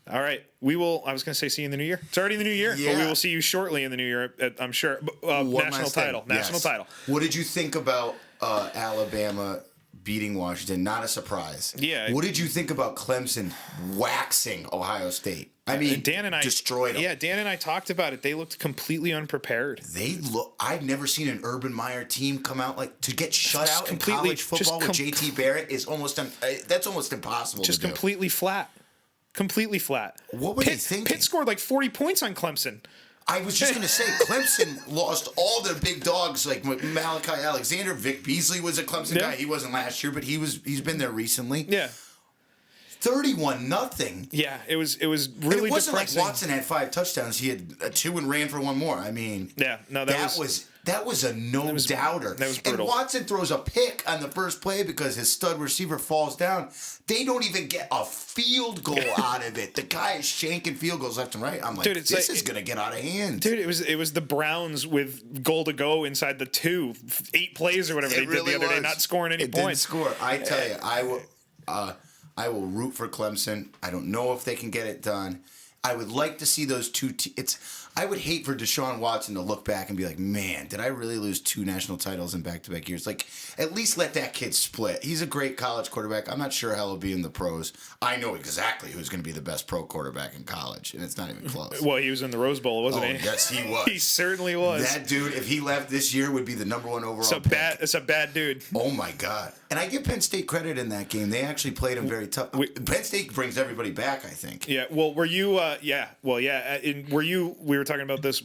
All right. We will, I was going to say see you in the new year. It's already in the new year. Yeah. But we will see you shortly in the new year, I'm sure. One National last thing. title. National Yes. title. What did you think about Alabama beating Washington? Not a surprise. Yeah. What did you think about Clemson waxing Ohio State? I mean, Dan and I destroyed them. Yeah, Dan and I talked about it. They looked completely unprepared. I've never seen an Urban Meyer team come out like to get shut out in completely- college football with JT Barrett is almost that's almost impossible. Just to do. completely flat. Completely flat. What were they thinking? Pitt scored like 40 points on Clemson. I was just going to say, Clemson lost all their big dogs like Malachi Alexander. Vic Beasley was a Clemson guy. He wasn't last year, but he's been there recently. Yeah. 31-0. Yeah, it was really it wasn't depressing. like Watson had 5 touchdowns. He had 2 and ran for 1 more. I mean, yeah, no, that was a no-doubter. That was and brutal. Watson throws a pick on the first play because his stud receiver falls down. They don't even get a field goal out of it. The guy is shanking field goals left and right. I'm like, Dude, it's this like- is going to get out of hand. Dude, it was the Browns with goal to go inside the 8 plays or whatever they really did the other day, was. not scoring any It didn't points. score. I tell you, I will root for Clemson. I don't know if they can get it done. I would like to see those two. I would hate for Deshaun Watson to look back and be like, man, did I really lose 2 national titles in back-to-back years? Like, at least let that kid split. He's a great college quarterback. I'm not sure how he'll be in the pros. I know exactly who's going to be the best pro quarterback in college, and it's not even close. Well, he was in the Rose Bowl, wasn't he? Yes, he was. He certainly was. That dude, if he left this year, would be the number 1 overall pick. It's a bad dude. Oh my God! And I give Penn State credit in that game. They actually played him very tough. Penn State brings everybody back, I think. Yeah. Well, were you? Yeah. Well, yeah. Were you? We were talking about this.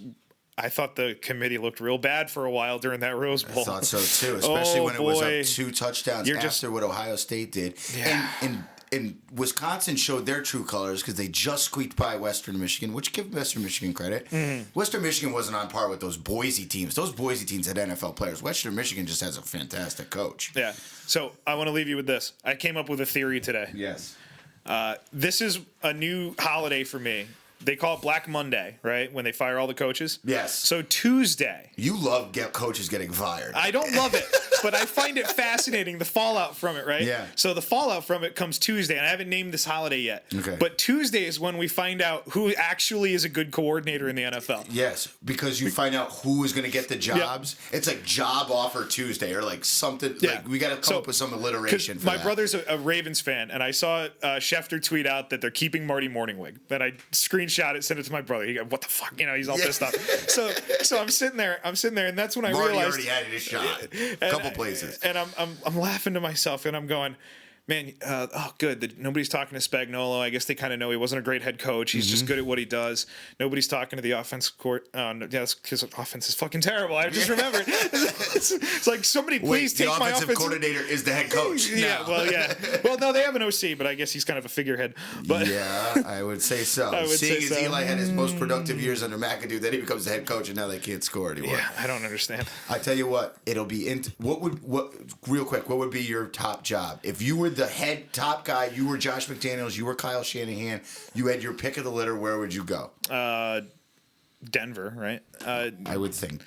I thought the committee looked real bad for a while during that Rose Bowl. I thought so too, especially when it was boy. up 2 touchdowns after what Ohio State did. Yeah. And Wisconsin showed their true colors because they just squeaked by Western Michigan, which give Western Michigan credit. Mm-hmm. Western Michigan wasn't on par with those Boise teams. Those Boise teams had NFL players. Western Michigan just has a fantastic coach. Yeah. So I want to leave you with this. I came up with a theory today. Yes. This is a new holiday for me. They call it Black Monday, right? When they fire all the coaches. Yes. So Tuesday. You love coaches getting fired. I don't love it, but I find it fascinating, the fallout from it, right? Yeah. So the fallout from it comes Tuesday, and I haven't named this holiday yet. Okay. But Tuesday is when we find out who actually is a good coordinator in the NFL. Yes, because you find out who is going to get the jobs. Yep. It's like job offer Tuesday or like something. Yeah. Like we got to come up with some alliteration for my that. brother's a Ravens fan, and I saw Schefter tweet out that they're keeping Marty Morningwig. Then I screenshot it, sent it to my brother. He go, "What the fuck?" He's all pissed off. So I'm sitting there, and that's when I Marty realized already had it a shot, a couple places, and I'm laughing to myself, and I'm going, man, good. Nobody's talking to Spagnuolo. I guess they kind of know he wasn't a great head coach. He's just good at what he does. Nobody's talking to the offense court. That's because offense is fucking terrible. I just remembered. It's like somebody please take my offensive coordinator is the head coach. Yeah, now. well, yeah. Well, no, they have an OC, but I guess he's kind of a figurehead. But yeah, I would say so. Seeing as so. Eli had his most productive years under McAdoo, then he becomes the head coach, and now they can't score anymore. Yeah, I don't understand. I tell you what, it'll be real quick. What would be your top job if you were the head top guy? You were Josh McDaniels. You were Kyle Shanahan. You had your pick of the litter. Where would you go? Denver, right? I would think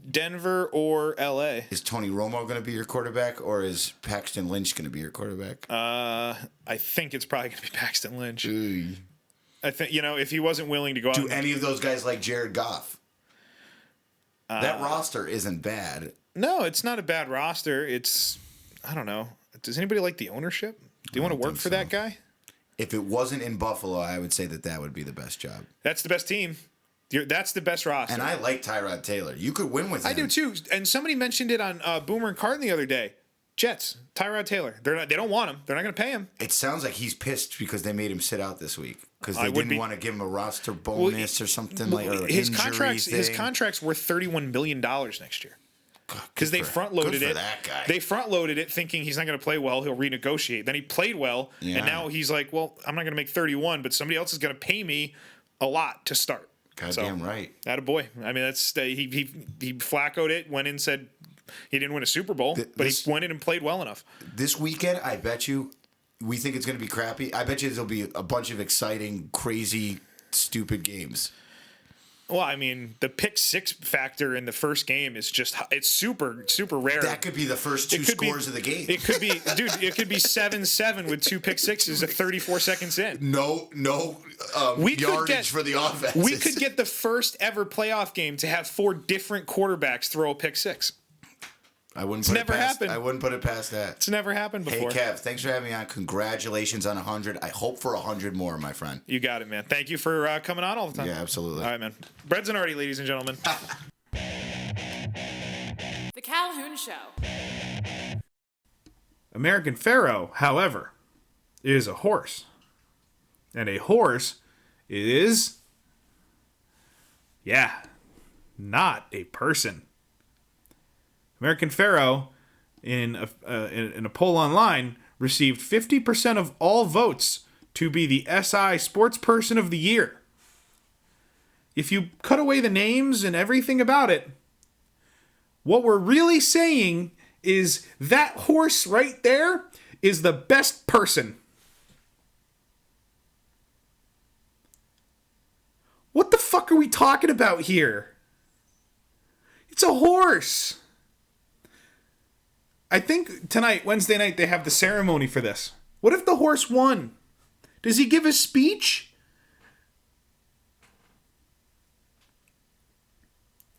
Denver or LA. Is Tony Romo going to be your quarterback, or is Paxton Lynch going to be your quarterback? I think it's probably going to be Paxton Lynch. Ooh. I think if he wasn't willing to go out. Do any of those guys like Jared Goff? That roster isn't bad. No, it's not a bad roster. It's I don't know. Does anybody like the ownership? Do you want to work for that guy? If it wasn't in Buffalo, I would say that would be the best job. That's the best team. That's the best roster. And I like Tyrod Taylor. You could win with him. I do too. And somebody mentioned it on Boomer and Carton the other day. Jets, Tyrod Taylor. They don't want him. They're not going to pay him. It sounds like he's pissed because they made him sit out this week because I they would didn't be- want to give him a roster bonus or something like or his injury contract's thing. his contract's worth $31 million next year. Because they front loaded good for it. that guy. They front loaded it thinking he's not going to play well. He'll renegotiate. Then he played well, Yeah. and now he's like, well, I'm not going to make 31, but somebody else is going to pay me a lot to start. Goddamn right. Attaboy. I mean, that's he flaccoed it. Went in, said he didn't win a Super Bowl, but he went in and played well enough. This weekend, I bet you, we think it's going to be crappy. I bet you there'll be a bunch of exciting, crazy, stupid games. Well, I mean, the pick six factor in the first game is it's super, super rare. That could be the first two scores of the game. It could be, dude, it could be 7-7 with 2 pick sixes at 34 seconds in. No yardage for the offense. We could get the first ever playoff game to have 4 different quarterbacks throw a pick six. I wouldn't. It's never happened. I wouldn't put it past that. It's never happened before. Hey, Kev, thanks for having me on. Congratulations on 100. I hope for 100 more, my friend. You got it, man. Thank you for coming on all the time. Yeah, absolutely. All right, man. Bread Zanardi, ladies and gentlemen. The Calhoun Show. American Pharaoh, however, is a horse. And a horse is, not a person. American Pharaoh, in a poll online, received 50% of all votes to be the SI Sports Person of the Year. If you cut away the names and everything about it, what we're really saying is that horse right there is the best person. What the fuck are we talking about here? It's a horse. I think tonight, Wednesday night, they have the ceremony for this. What if the horse won? Does he give a speech?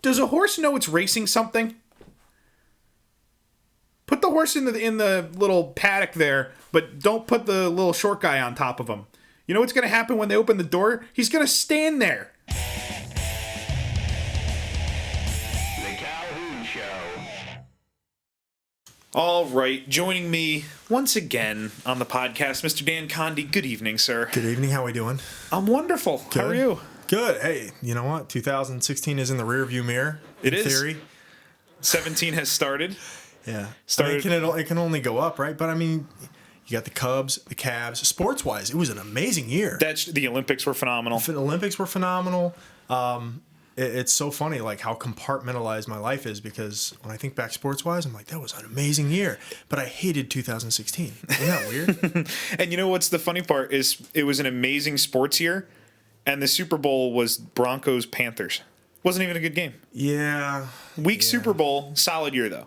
Does a horse know it's racing something? Put the horse in the little paddock there, but don't put the little short guy on top of him. You know what's going to happen when they open the door? He's going to stand there. All right, joining me once again on the podcast, Mr. Dan Condie. Good evening, sir. Good evening. How are we doing? I'm wonderful. Good. How are you? Good. Hey, you know what? 2016 is in the rearview mirror. It in is. Theory. 17 has started. Yeah. Started. It can only go up, right? But I mean, you got the Cubs, the Cavs. Sports-wise, it was an amazing year. The Olympics were phenomenal. The Olympics were phenomenal. It's so funny, like how compartmentalized my life is, because when I think back sports-wise, I'm like, that was an amazing year. But I hated 2016. Isn't that weird? And you know what's the funny part is it was an amazing sports year, and the Super Bowl was Broncos-Panthers. Wasn't even a good game. Yeah. Weak Super Bowl, solid year though.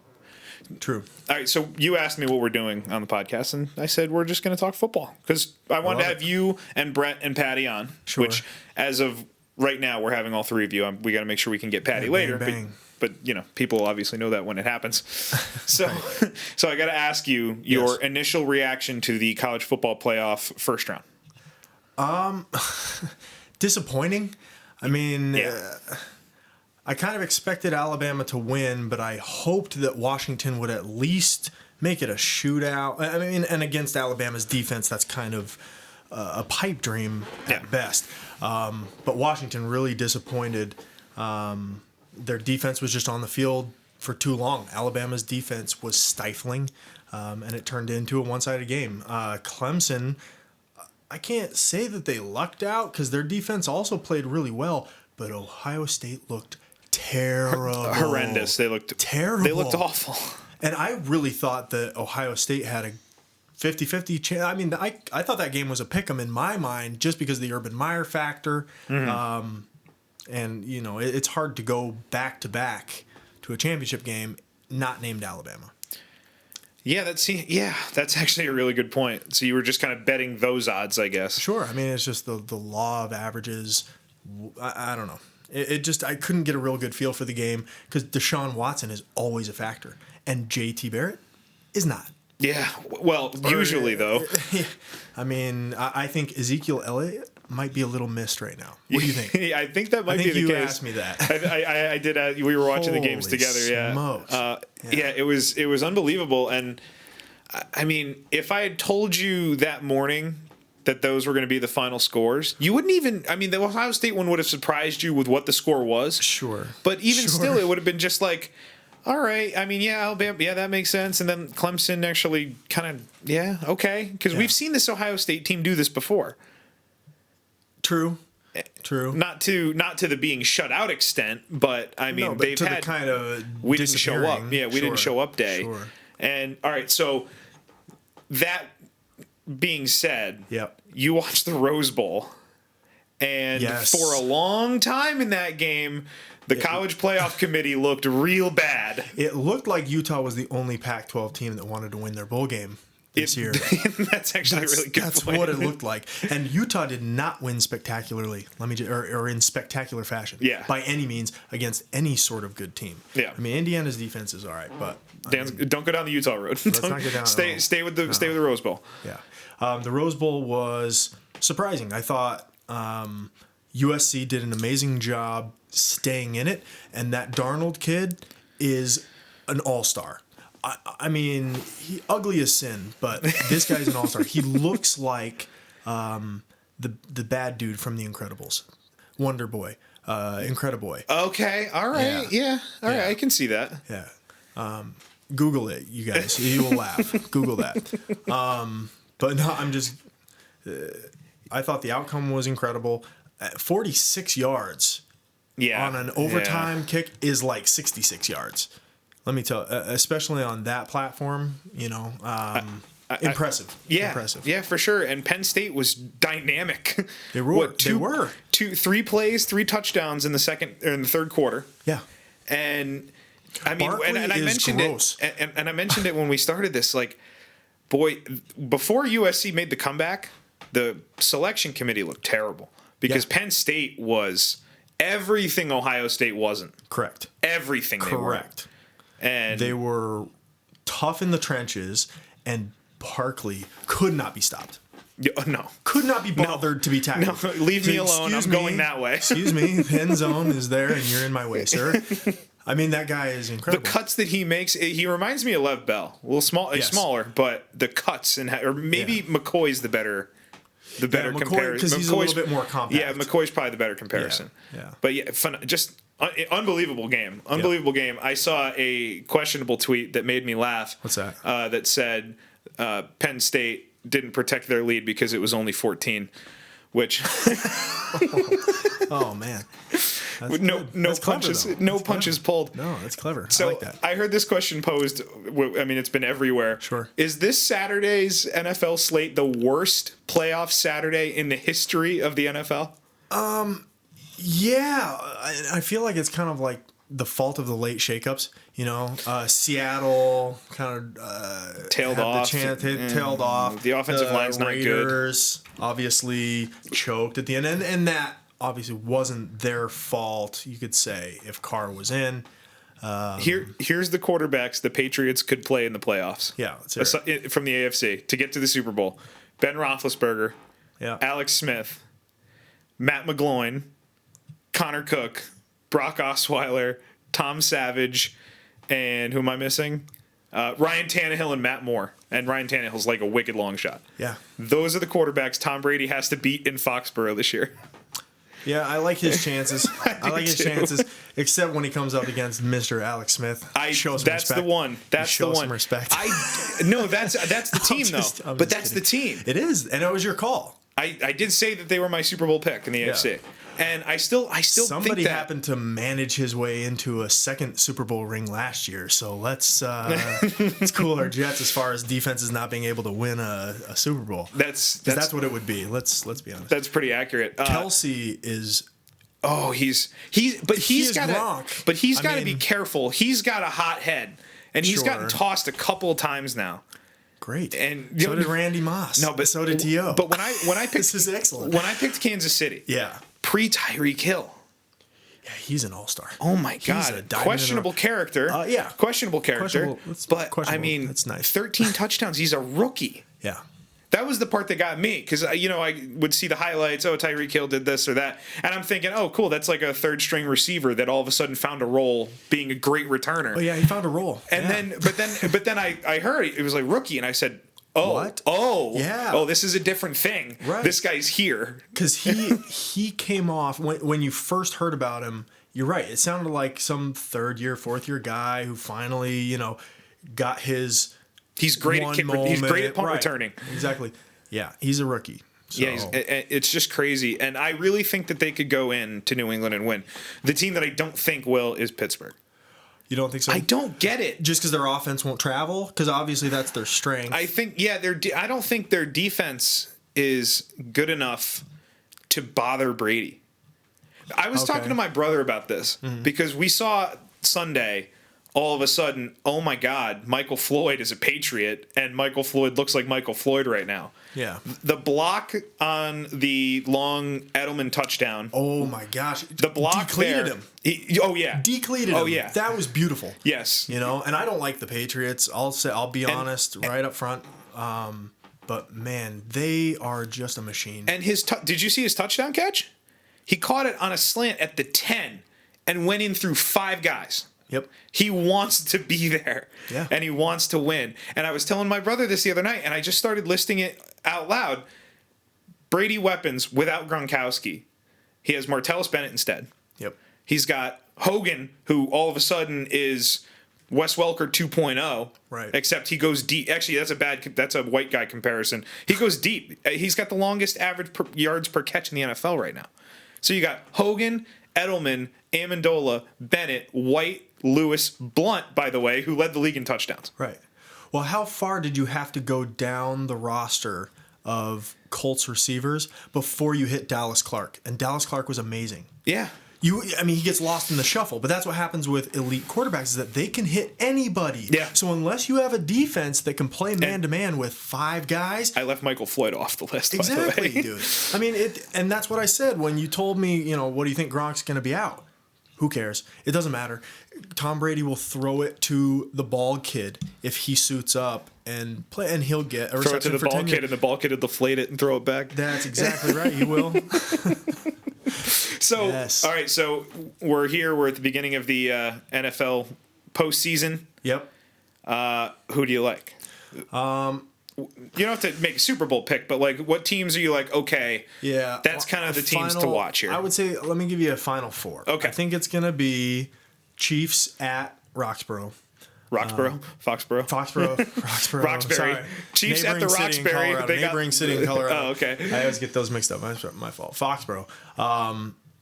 True. All right, so you asked me what we're doing on the podcast, and I said we're just going to talk football because I wanted to have you and Brett and Patty on, which as of right now we're having all three of you. We got to make sure we can get Patty later, bang. but you know people obviously know that when it happens. So, so I got to ask you your initial reaction to the college football playoff first round. Disappointing. I mean. I kind of expected Alabama to win, but I hoped that Washington would at least make it a shootout. I mean, and against Alabama's defense, that's kind of a pipe dream at best. But Washington really disappointed. Their defense was just on the field for too long. Alabama's defense was stifling, and it turned into a one-sided game. Clemson, I can't say that they lucked out because their defense also played really well, but Ohio State looked terrible. Horrendous. They looked terrible. They looked awful. And I really thought that Ohio State had a 50-50 chance. I mean, I thought that game was a pick 'em in my mind just because of the Urban Meyer factor. Mm-hmm. And, you know, it's hard to go back-to-back to a championship game not named Alabama. Yeah, that's actually a really good point. So you were just kind of betting those odds, I guess. Sure. I mean, it's just the law of averages. I don't know. I couldn't get a real good feel for the game because Deshaun Watson is always a factor, and J.T. Barrett is not. Yeah, well, usually though. I mean, I think Ezekiel Elliott might be a little missed right now. What do you think? I think that might be the case. You asked me that. I did. We were watching the games Holy together. Yeah. smokes. Yeah, it was unbelievable, and I mean, if I had told you that morning that those were going to be the final scores, you wouldn't even. I mean, the Ohio State one would have surprised you with what the score was. Sure. But even still, it would have been just like, all right. I mean, yeah, Alabama, yeah, that makes sense. And then Clemson actually kind of, yeah, okay, because we've seen this Ohio State team do this before. True. Not to the being shut out extent, but I mean, they've had the kind of we didn't show up. Yeah, we didn't show up day. Sure. And all right, so that being said, yep. You watched the Rose Bowl, and for a long time in that game, the college playoff committee looked real bad. It looked like Utah was the only Pac-12 team that wanted to win their bowl game this year. That's actually a really good That's point. what it looked like. And Utah did not win spectacularly. Or in spectacular fashion. Yeah. By any means against any sort of good team. Yeah. I mean, Indiana's defense is all right, but don't go down the Utah road. Let's not go down. Stay with the Rose Bowl. Yeah. The Rose Bowl was surprising. I thought USC did an amazing job staying in it, and that Darnold kid is an all-star. I mean, he ugly as sin, but this guy's an all-star. He looks like the bad dude from The Incredibles, Wonder Boy, Incrediboy. Okay, all right, yeah, all right, I can see that. Yeah, Google it, you guys. You will laugh. Google that. But no, I'm just. I thought the outcome was incredible. 46 yards. Yeah. On an overtime kick is like 66 yards. Let me tell, especially on that platform, you know, impressive. Impressive. Yeah, for sure. And Penn State was dynamic. They were. They were 3 plays, 3 touchdowns in the third quarter. Yeah. And I mean, Barkley and I is mentioned gross. it, and I mentioned it when we started this. Like, boy, before USC made the comeback, the selection committee looked terrible because Penn State was everything Ohio State wasn't. Correct. Everything. Correct. And they were tough in the trenches, and Barkley could not be stopped. No. Could not be bothered to be tackled. No, leave me alone. I'm going that way. Excuse me. The end zone is there, and you're in my way, sir. I mean, that guy is incredible. The cuts that he makes, he reminds me of Lev Bell. A little smaller, but the cuts, or maybe McCoy's the better comparison. Because he's a little bit more compact. Yeah, McCoy's probably the better comparison. Yeah. But yeah, just unbelievable game. Unbelievable game. I saw a questionable tweet that made me laugh. What's that? That said Penn State didn't protect their lead because it was only 14, which oh man. No punches pulled. No, that's clever. So I like that. I heard this question posed. I mean, it's been everywhere. Sure. Is this Saturday's NFL slate the worst playoff Saturday in the history of the NFL? Yeah, I feel like it's kind of like the fault of the late shakeups. You know, Seattle kind of tailed off. Tailed off. The offensive line's not good. Raiders obviously choked at the end, and that obviously wasn't their fault. You could say if Carr was in. Here's the quarterbacks the Patriots could play in the playoffs. Yeah, let's hear it. From the AFC to get to the Super Bowl: Ben Roethlisberger, Alex Smith, Matt McGloin, Connor Cook, Brock Osweiler, Tom Savage, and who am I missing? Ryan Tannehill and Matt Moore. And Ryan Tannehill's like a wicked long shot. Yeah. Those are the quarterbacks Tom Brady has to beat in Foxborough this year. Yeah, I like his chances. I like his chances, except when he comes up against Mr. Alex Smith. That's the one. That's the one. Some respect. No, that's the team though. But that's the team. It is, and it was your call. I did say that they were my Super Bowl pick in the AFC. And I still somebody think that happened to manage his way into a second Super Bowl ring last year. So let's cool our jets as far as defenses not being able to win a Super Bowl. That's what it would be. Let's be honest. That's pretty accurate. Kelsey is. Oh, he's got to be careful. He's got a hot head, and he's gotten tossed a couple of times now. Great. And so did Randy Moss. No, but so did T.O. But when I picked this is excellent. When I picked Kansas City, pre Tyreek Hill. Yeah, he's an all-star. Oh my God! Questionable character. Questionable character. But I mean, that's nice. 13 touchdowns. He's a rookie. Yeah. That was the part that got me, because I would see the highlights. Oh, Tyreek Hill did this or that, and I'm thinking, oh, cool, that's like a third string receiver that all of a sudden found a role, being a great returner. Oh yeah, he found a role. And then I heard it was like rookie, and I said, oh, what? Oh, yeah. Oh, this is a different thing. Right. This guy's here because he came off when you first heard about him. You're right. It sounded like some third year, fourth year guy who finally, got his. He's great at he's great at punt returning. Exactly. Yeah, he's a rookie. So. Yeah, it's just crazy, and I really think that they could go into New England and win. The team that I don't think will is Pittsburgh. You don't think so? I don't get it. Just because their offense won't travel, because obviously that's their strength. I think I don't think their defense is good enough to bother Brady. I was talking to my brother about this because we saw Sunday. All of a sudden, oh my God, Michael Floyd is a Patriot, and Michael Floyd looks like Michael Floyd right now. Yeah. The block on the long Edelman touchdown. Oh my gosh. The block decleated there. Him. Decleated him. Oh yeah. That was beautiful. Yes. And I don't like the Patriots. I'll be honest right up front. But man, they are just a machine. And did you see his touchdown catch? He caught it on a slant at the 10 and went in through 5 guys. Yep. He wants to be there. Yeah. And he wants to win. And I was telling my brother this the other night, and I just started listing it out loud. Brady weapons without Gronkowski. He has Martellus Bennett instead. Yep. He's got Hogan, who all of a sudden is Wes Welker 2.0. Right. Except he goes deep. Actually, that's a white guy comparison. He goes deep. He's got the longest average yards per catch in the NFL right now. So you got Hogan, Edelman, Amendola, Bennett, White, Lewis, Blunt, by the way, who led the league in touchdowns. Right. Well, how far did you have to go down the roster of Colts receivers before you hit Dallas Clark? And Dallas Clark was amazing. Yeah. He gets lost in the shuffle, but that's what happens with elite quarterbacks is that they can hit anybody. Yeah. So unless you have a defense that can play man-to-man with 5 guys. I left Michael Floyd off the list, exactly, by the way. Dude. I mean, and that's what I said when you told me, what do you think Gronk's going to be out? Who cares? It doesn't matter. Tom Brady will throw it to the bald kid if he suits up and play, and he'll get a reception throw it to the bald kid, and the bald kid will deflate it and throw it back. That's exactly right. He will. So, yes. All right. So we're here. We're at the beginning of the NFL postseason. Yep. Who do you like? You don't have to make a Super Bowl pick, but like, what teams are you like? Okay, yeah, that's kind of the teams to watch here. I would say, let me give you a final 4. Okay, I think it's gonna be Chiefs at Roxboro. Foxborough. Roxbury. Sorry. Chiefs neighboring at the Roxbury. Neighboring city in Colorado. Oh, okay. I always get those mixed up. That's my fault. Foxborough.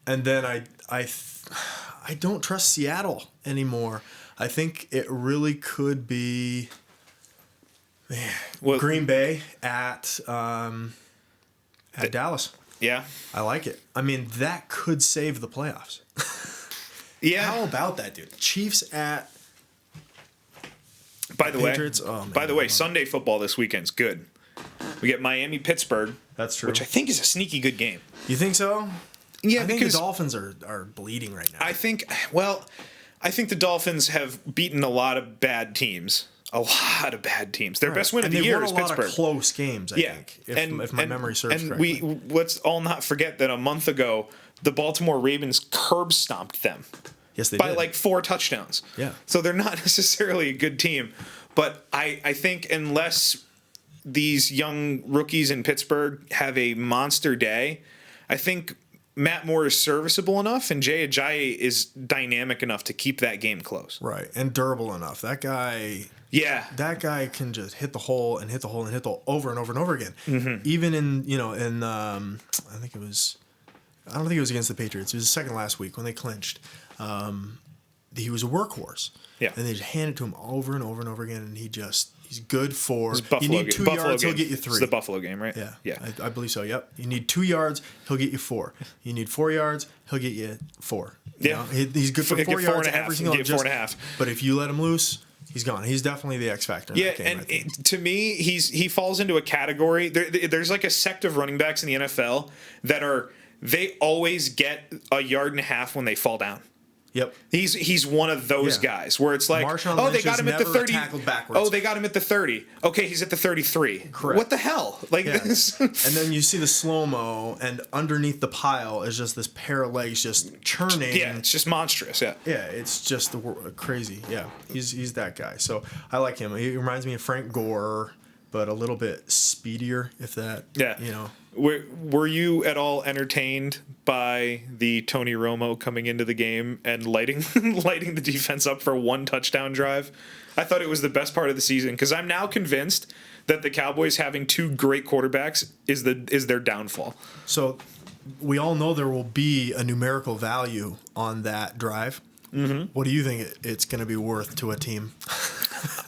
And then I don't trust Seattle anymore. I think it really could be Green Bay at Dallas. Yeah. I like it. I mean, that could save the playoffs. Yeah. How about that, dude? Chiefs at Patriots. Oh, man. By the way, Sunday football this weekend's good. We get Miami-Pittsburgh. That's true. Which I think is a sneaky good game. You think so? Yeah, I think because the Dolphins are bleeding right now. I think the Dolphins have beaten a lot of bad teams. Their best win of the year is Pittsburgh. They've won a lot of close games, I think, if my memory serves correctly. And let's all not forget that a month ago, the Baltimore Ravens curb stomped them. Yes, they by did. like 4 touchdowns. Yeah. So they're not necessarily a good team. But I think unless these young rookies in Pittsburgh have a monster day, I think Matt Moore is serviceable enough and Jay Ajayi is dynamic enough to keep that game close. Right. And durable enough. That guy... Yeah. That guy can just hit the hole and hit the hole and hit the hole over and over and over again. Mm-hmm. Even I don't think it was against the Patriots. It was the second last week when they clinched. He was a workhorse. Yeah. And they just hand it to him over and over and over again, and he's good for... You need 2 yards, he'll get you 3. It's the Buffalo game, right? Yeah. Yeah. I believe so, yep. You need 2 yards, he'll get you 4. You need 4 yards, he'll get you 4. Yeah. He's good for 4 yards every single... Get 4.5. But if you let him loose... He's gone. He's definitely the X factor. Yeah, and to me, he falls into a category. There's like a sect of running backs in the NFL that they always get a yard and a half when they fall down. Yep. He's one of those guys where it's like, Marshawn oh, Lynch they got has him at the never 30. tackled backwards. Oh, they got him at the 30. Okay, he's at the 33. Correct. What the hell? Like Yeah. this. And then you see the slow-mo, and underneath the pile is just this pair of legs just churning. Yeah, it's just monstrous. Yeah. Yeah, it's just crazy. Yeah, he's that guy. So I like him. He reminds me of Frank Gore, but a little bit speedier, if that. Yeah. You know. Were you at all entertained by the Tony Romo coming into the game and lighting the defense up for one touchdown drive? I thought it was the best part of the season because I'm now convinced that the Cowboys having two great quarterbacks is their downfall. So we all know there will be a numerical value on that drive. Mm-hmm. What do you think it's going to be worth to a team?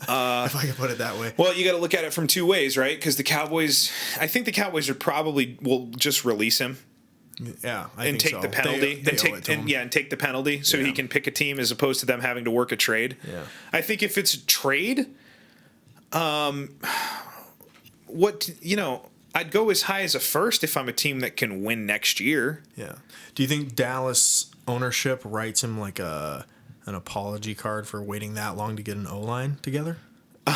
If I can put it that way. Well, you got to look at it from two ways, right? Because I think the Cowboys will just release him. Yeah, I and think take so. the penalty They owe it to him. and take the penalty so he can pick a team as opposed to them having to work a trade. Yeah. I think if it's a trade, I'd go as high as a first if I'm a team that can win next year. Yeah. Do you think Dallas ownership writes him like an apology card for waiting that long to get an O-line together? Like,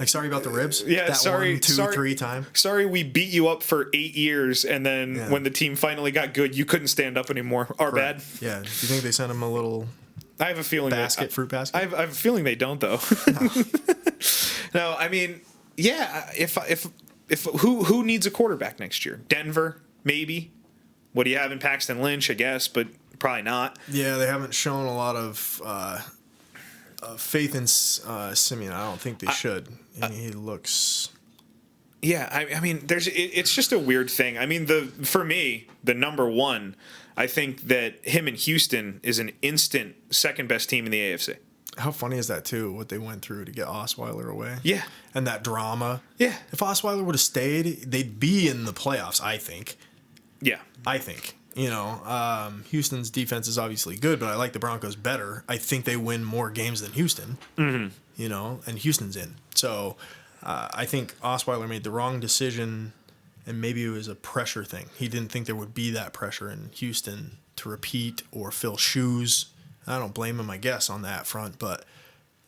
sorry about the ribs. Yeah, that sorry, 1, 2, sorry, 3 time. Sorry, we beat you up for 8 years, and then when the team finally got good, you couldn't stand up anymore. Our bad. Yeah. Do you think they sent him a little? I have a feeling fruit basket. I have a feeling they don't though. No, I mean, yeah. If who needs a quarterback next year? Denver, maybe. What do you have in Paxton Lynch? I guess, but probably not. Yeah, they haven't shown a lot of faith in Simeon. I don't think they should. And he looks. Yeah, I mean, it's just a weird thing. I mean, for me, the number one, I think that him in Houston is an instant second best team in the AFC. How funny is that too? What they went through to get Osweiler away. Yeah, and that drama. Yeah, if Osweiler would have stayed, they'd be in the playoffs. I think. Yeah, I think. Houston's defense is obviously good, but I like the Broncos better. I think they win more games than Houston. Mm-hmm. And Houston's in. So I think Osweiler made the wrong decision, and maybe it was a pressure thing. He didn't think there would be that pressure in Houston to repeat or fill shoes. I don't blame him, I guess, on that front, but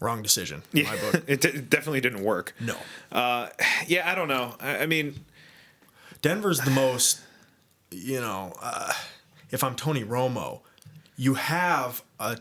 wrong decision in my book. It definitely didn't work. No. Yeah, I don't know. I mean, Denver's the most, if I'm Tony Romo, you have a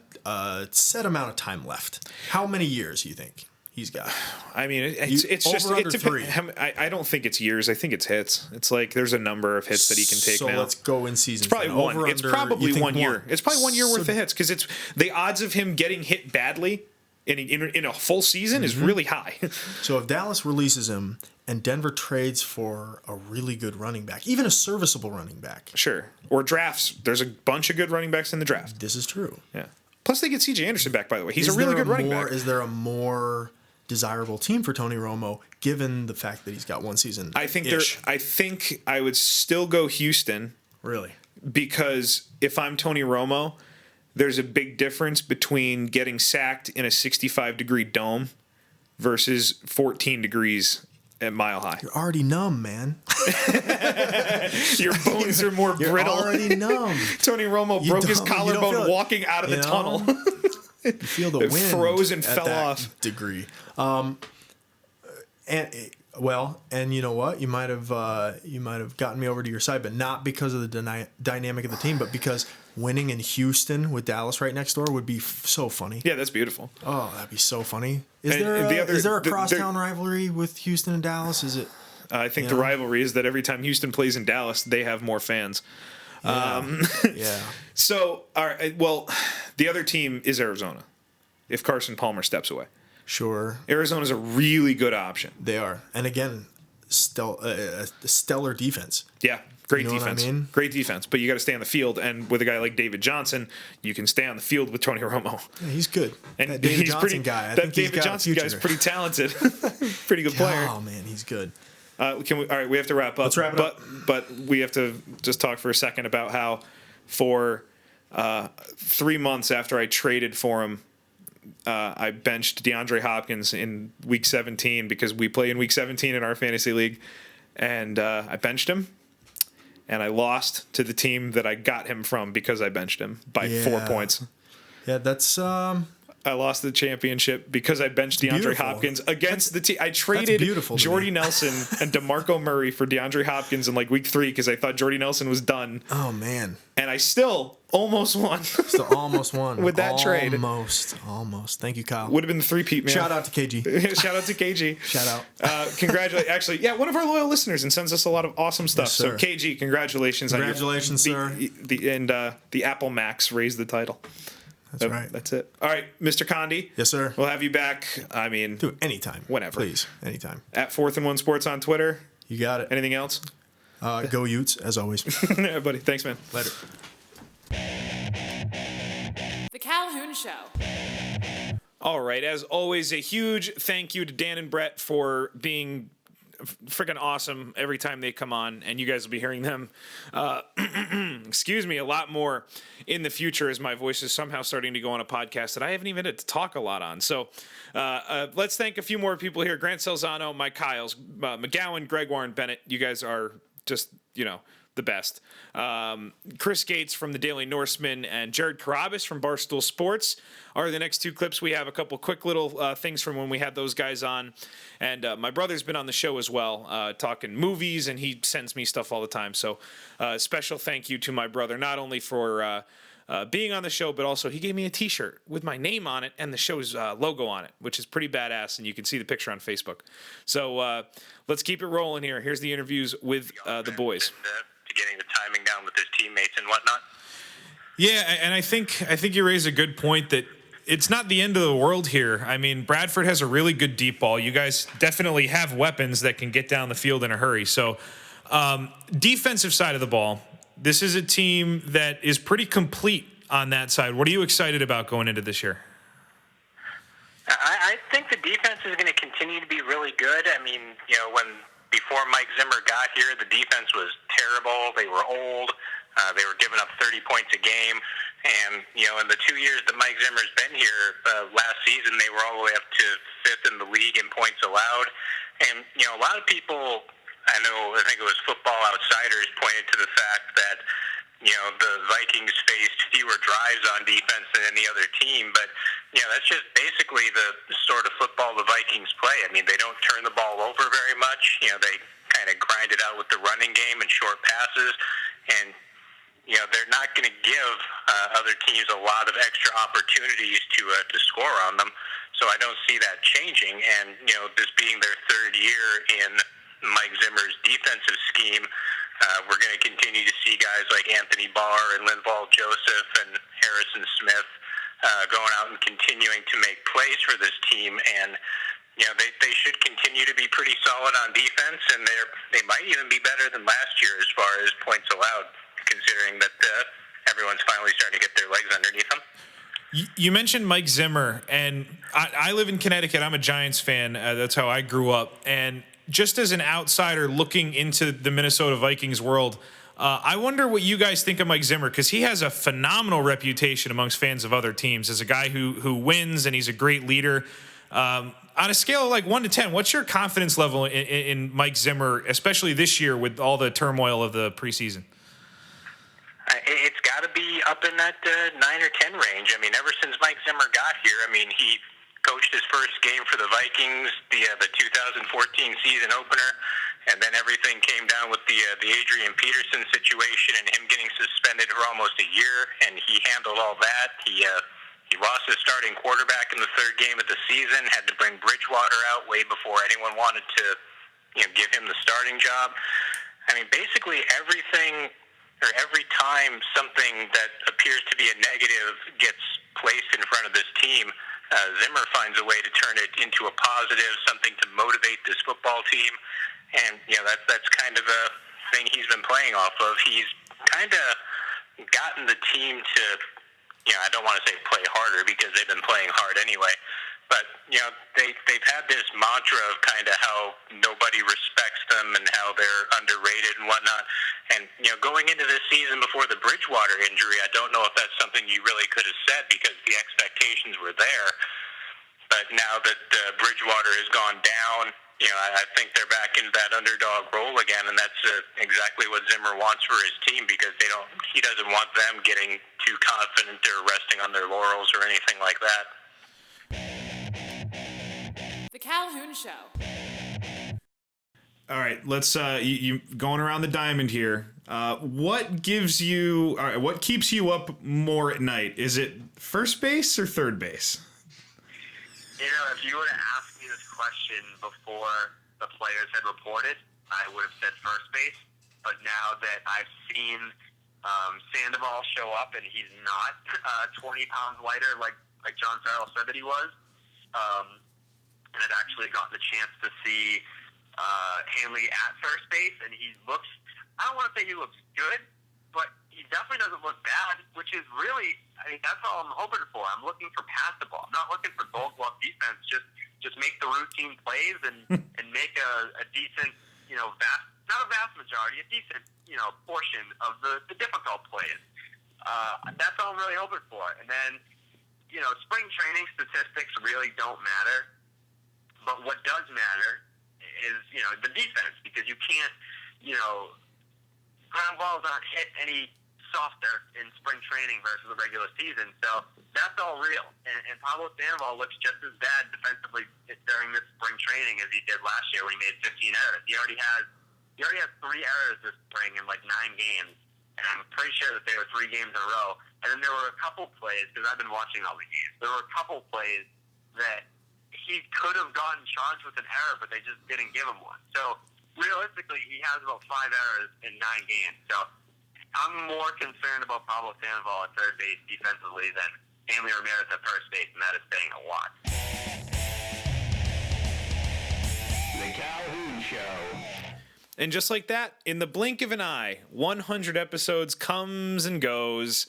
set amount of time left. How many years do you think he's got? I mean, it's just over, it under 3. I don't think it's years. I think it's hits. It's like there's a number of hits that he can take so now. Let's go in season. It's probably then. one. Over, It's under, probably 1 year. It's probably 1 year worth of hits because it's the odds of him getting hit badly in a full season is really high. So if Dallas releases him and Denver trades for a really good running back, even a serviceable running back, sure, or drafts, there's a bunch of good running backs in the draft. This is true. Yeah. Plus they get C.J. Anderson back. By the way, he's a really good running back. Is there a more desirable team for Tony Romo, given the fact that he's got one season? I think I would still go Houston. Really? Because if I'm Tony Romo, there's a big difference between getting sacked in a 65-degree dome versus 14 degrees at Mile High. You're already numb, man. Your bones are more You're brittle. already numb. Tony Romo broke his collarbone walking out of the tunnel. You feel the wind. It froze and at fell that off. Degree. And you know what? You might have gotten me over to your side, but not because of the dynamic of the team, but because winning in Houston with Dallas right next door would be so funny. Yeah, that's beautiful. Oh, that'd be so funny. Is there a crosstown rivalry with Houston and Dallas? Is it? I think the rivalry is that every time Houston plays in Dallas, they have more fans. Yeah. So, all right, well, the other team is Arizona. If Carson Palmer steps away. Sure. Arizona's a really good option. They are. And again, stellar defense. Yeah, great You know defense. what I mean? Great defense. But you got to stay on the field. And with a guy like David Johnson, you can stay on the field with Tony Romo. Yeah, he's good. And that David he's Johnson guy. That David Johnson guy is pretty talented. Pretty good player. Oh, man, he's good. All right, we have to wrap up. Let's wrap it up. But we have to just talk for a second about how for 3 months after I traded for him, I benched DeAndre Hopkins in Week 17 because we play in Week 17 in our fantasy league, and I benched him. and I lost to the team that I got him from because I benched him by 4 points. Yeah, that's I lost the championship because I benched DeAndre beautiful. Hopkins against the team. I traded Jordy Nelson and DeMarco Murray for DeAndre Hopkins in like week 3 because I thought Jordy Nelson was done. Oh, man. And I still almost won. Still almost won. With that trade. Almost. Thank you, Kyle. Would have been the 3-peat, man. Shout out to KG. Shout out to KG. Shout out. Congratulations. Actually, yeah, one of our loyal listeners and sends us a lot of awesome stuff. Yes, so, KG, congratulations. Congratulations, sir. The Apple Max raised the title. That's right. That's it. All right, Mr. Condie. Yes, sir. We'll have you back. I mean, do it anytime. Whenever. Please, anytime. At 4th and 1 Sports on Twitter. You got it. Anything else? Go Utes, as always. Yeah, buddy. Thanks, man. Later. The Calhoun Show. All right. As always, a huge thank you to Dan and Brett for being freaking awesome every time they come on, and you guys will be hearing them excuse me, a lot more in the future as my voice is somehow starting to go on a podcast that I haven't even had to talk a lot on. So let's thank a few more people here. Grant Salzano, Mike Kyles, McGowan, Greg Warren Bennett. You guys are just, the best. Chris Gates from the Daily Norseman and Jared Carrabis from Barstool Sports are the next 2 clips. We have a couple quick little things from when we had those guys on. And my brother's been on the show as well, talking movies, and he sends me stuff all the time. So special thank you to my brother, not only for being on the show, but also he gave me a T-shirt with my name on it and the show's logo on it, which is pretty badass, and you can see the picture on Facebook. So let's keep it rolling here. Here's the interviews with the boys. Getting the timing down with his teammates and whatnot. Yeah, and I think you raise a good point that it's not the end of the world here. I mean, Bradford has a really good deep ball. You guys definitely have weapons that can get down the field in a hurry. So, defensive side of the ball, this is a team that is pretty complete on that side. What are you excited about going into this year? I think the defense is going to continue to be really good. I mean, before Mike Zimmer got here, the defense was terrible. They were old. They were giving up 30 points a game. And, in the 2 years that Mike Zimmer's been here, last season, they were all the way up to 5th in the league in points allowed. And, a lot of people, I think it was Football Outsiders, pointed to the fact that, the Vikings faced fewer drives on defense than any other team. But, that's just basically the sort of football the Vikings play. I mean, they don't turn the ball over very much. They kind of grind it out with the running game and short passes. And, they're not going to give other teams a lot of extra opportunities to score on them. So I don't see that changing. And, this being their 3rd year in Mike Zimmer's defensive scheme, we're going to continue to see guys like Anthony Barr and Linval Joseph and Harrison Smith going out and continuing to make plays for this team. And, they should continue to be pretty solid on defense, and they might even be better than last year as far as points allowed, considering that everyone's finally starting to get their legs underneath them. You mentioned Mike Zimmer, and I live in Connecticut. I'm a Giants fan. That's how I grew up. And just as an outsider looking into the Minnesota Vikings world, I wonder what you guys think of Mike Zimmer, because he has a phenomenal reputation amongst fans of other teams as a guy who wins, and he's a great leader. On a scale of like 1 to 10, what's your confidence level in Mike Zimmer, especially this year with all the turmoil of the preseason? It's got to be up in that 9 or 10 range. I mean, ever since Mike Zimmer got here, he coached his first game for the Vikings, the 2014 season opener, and then everything came down with the Adrian Peterson situation and him getting suspended for almost a year, and he handled all that. He lost his starting quarterback in the 3rd game of the season, had to bring Bridgewater out way before anyone wanted to give him the starting job. I mean, basically everything, or every time something that appears to be a negative gets placed in front of this team, Zimmer finds a way to turn it into a positive, something to motivate this football team. And, that's kind of a thing he's been playing off of. He's kind of gotten the team to, I don't want to say play harder because they've been playing hard anyway. But, they've had this mantra of kind of how nobody respects them and how they're underrated and whatnot. And, going into this season before the Bridgewater injury, I don't know if that's something you really could have said because the expectations were there. But now that Bridgewater has gone down, I think they're back in that underdog role again, and that's exactly what Zimmer wants for his team because he doesn't want them getting too confident or resting on their laurels or anything like that. The Calhoun Show. All right, let's you going around the diamond here. What keeps you up more at night? Is it first base or third base? If you would have asked me this question before the players had reported, I would have said first base. But now that I've seen Sandoval show up and he's not 20 pounds lighter like John Pharaoh said that he was, and I'd actually gotten the chance to see Hanley at first base, and he looks, I don't want to say he looks good, but he definitely doesn't look bad, which is really, that's all I'm hoping for. I'm looking for pass the ball. I'm not looking for gold glove defense. Just make the routine plays and make a decent, not a vast majority, a decent, portion of the difficult plays. That's all I'm really hoping for. And then, spring training statistics really don't matter, but what does matter is, the defense, because you can't, ground balls aren't hit any softer in spring training versus the regular season. So that's all real. And Pablo Sandoval looks just as bad defensively during this spring training as he did last year when he made 15 errors. He already has 3 errors this spring in 9 games. And I'm pretty sure that they were 3 games in a row. And then there were a couple plays, because I've been watching all the games, there were a couple plays that he could have gotten charged with an error, but they just didn't give him one. So realistically, he has about 5 errors in 9 games. So I'm more concerned about Pablo Sandoval at third base defensively than Hanley Ramirez at first base, and that is saying a lot. The Calhoun Show. And just like that, in the blink of an eye, 100 episodes comes and goes,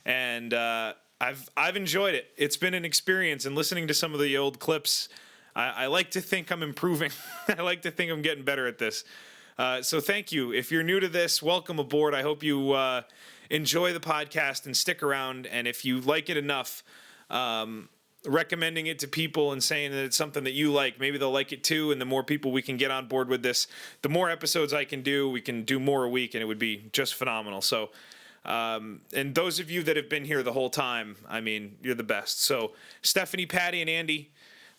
and I've enjoyed it. It's been an experience, and listening to some of the old clips, I like to think I'm improving. I like to think I'm getting better at this. So thank you. If you're new to this, welcome aboard. I hope you enjoy the podcast and stick around. And if you like it enough, recommending it to people and saying that it's something that you like, maybe they'll like it too. And the more people we can get on board with this, the more episodes I can do. We can do more a week, and it would be just phenomenal. So, and those of you that have been here the whole time, you're the best. So Stephanie, Patty, and Andy,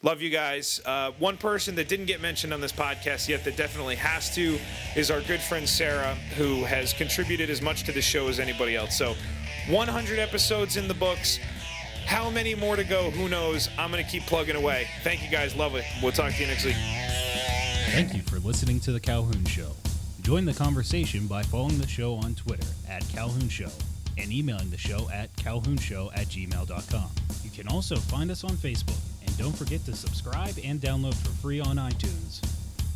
love you guys. One person that didn't get mentioned on this podcast yet that definitely has to is our good friend Sarah, who has contributed as much to the show as anybody else. So 100 episodes in the books. How many more to go? Who knows? I'm going to keep plugging away. Thank you guys. Love it. We'll talk to you next week. Thank you for listening to The Calhoun Show. Join the conversation by following the show on Twitter @Calhoun Show and emailing the show at calhounshow@gmail.com. You can also find us on Facebook, and don't forget to subscribe and download for free on iTunes.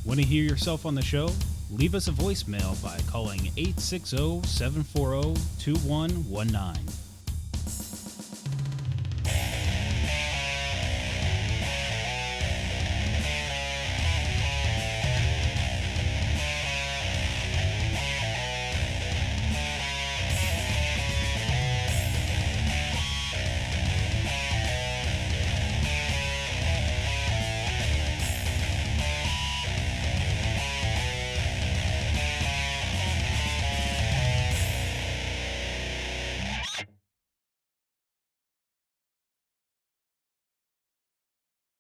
Want to hear yourself on the show? Leave us a voicemail by calling 860-740-2119.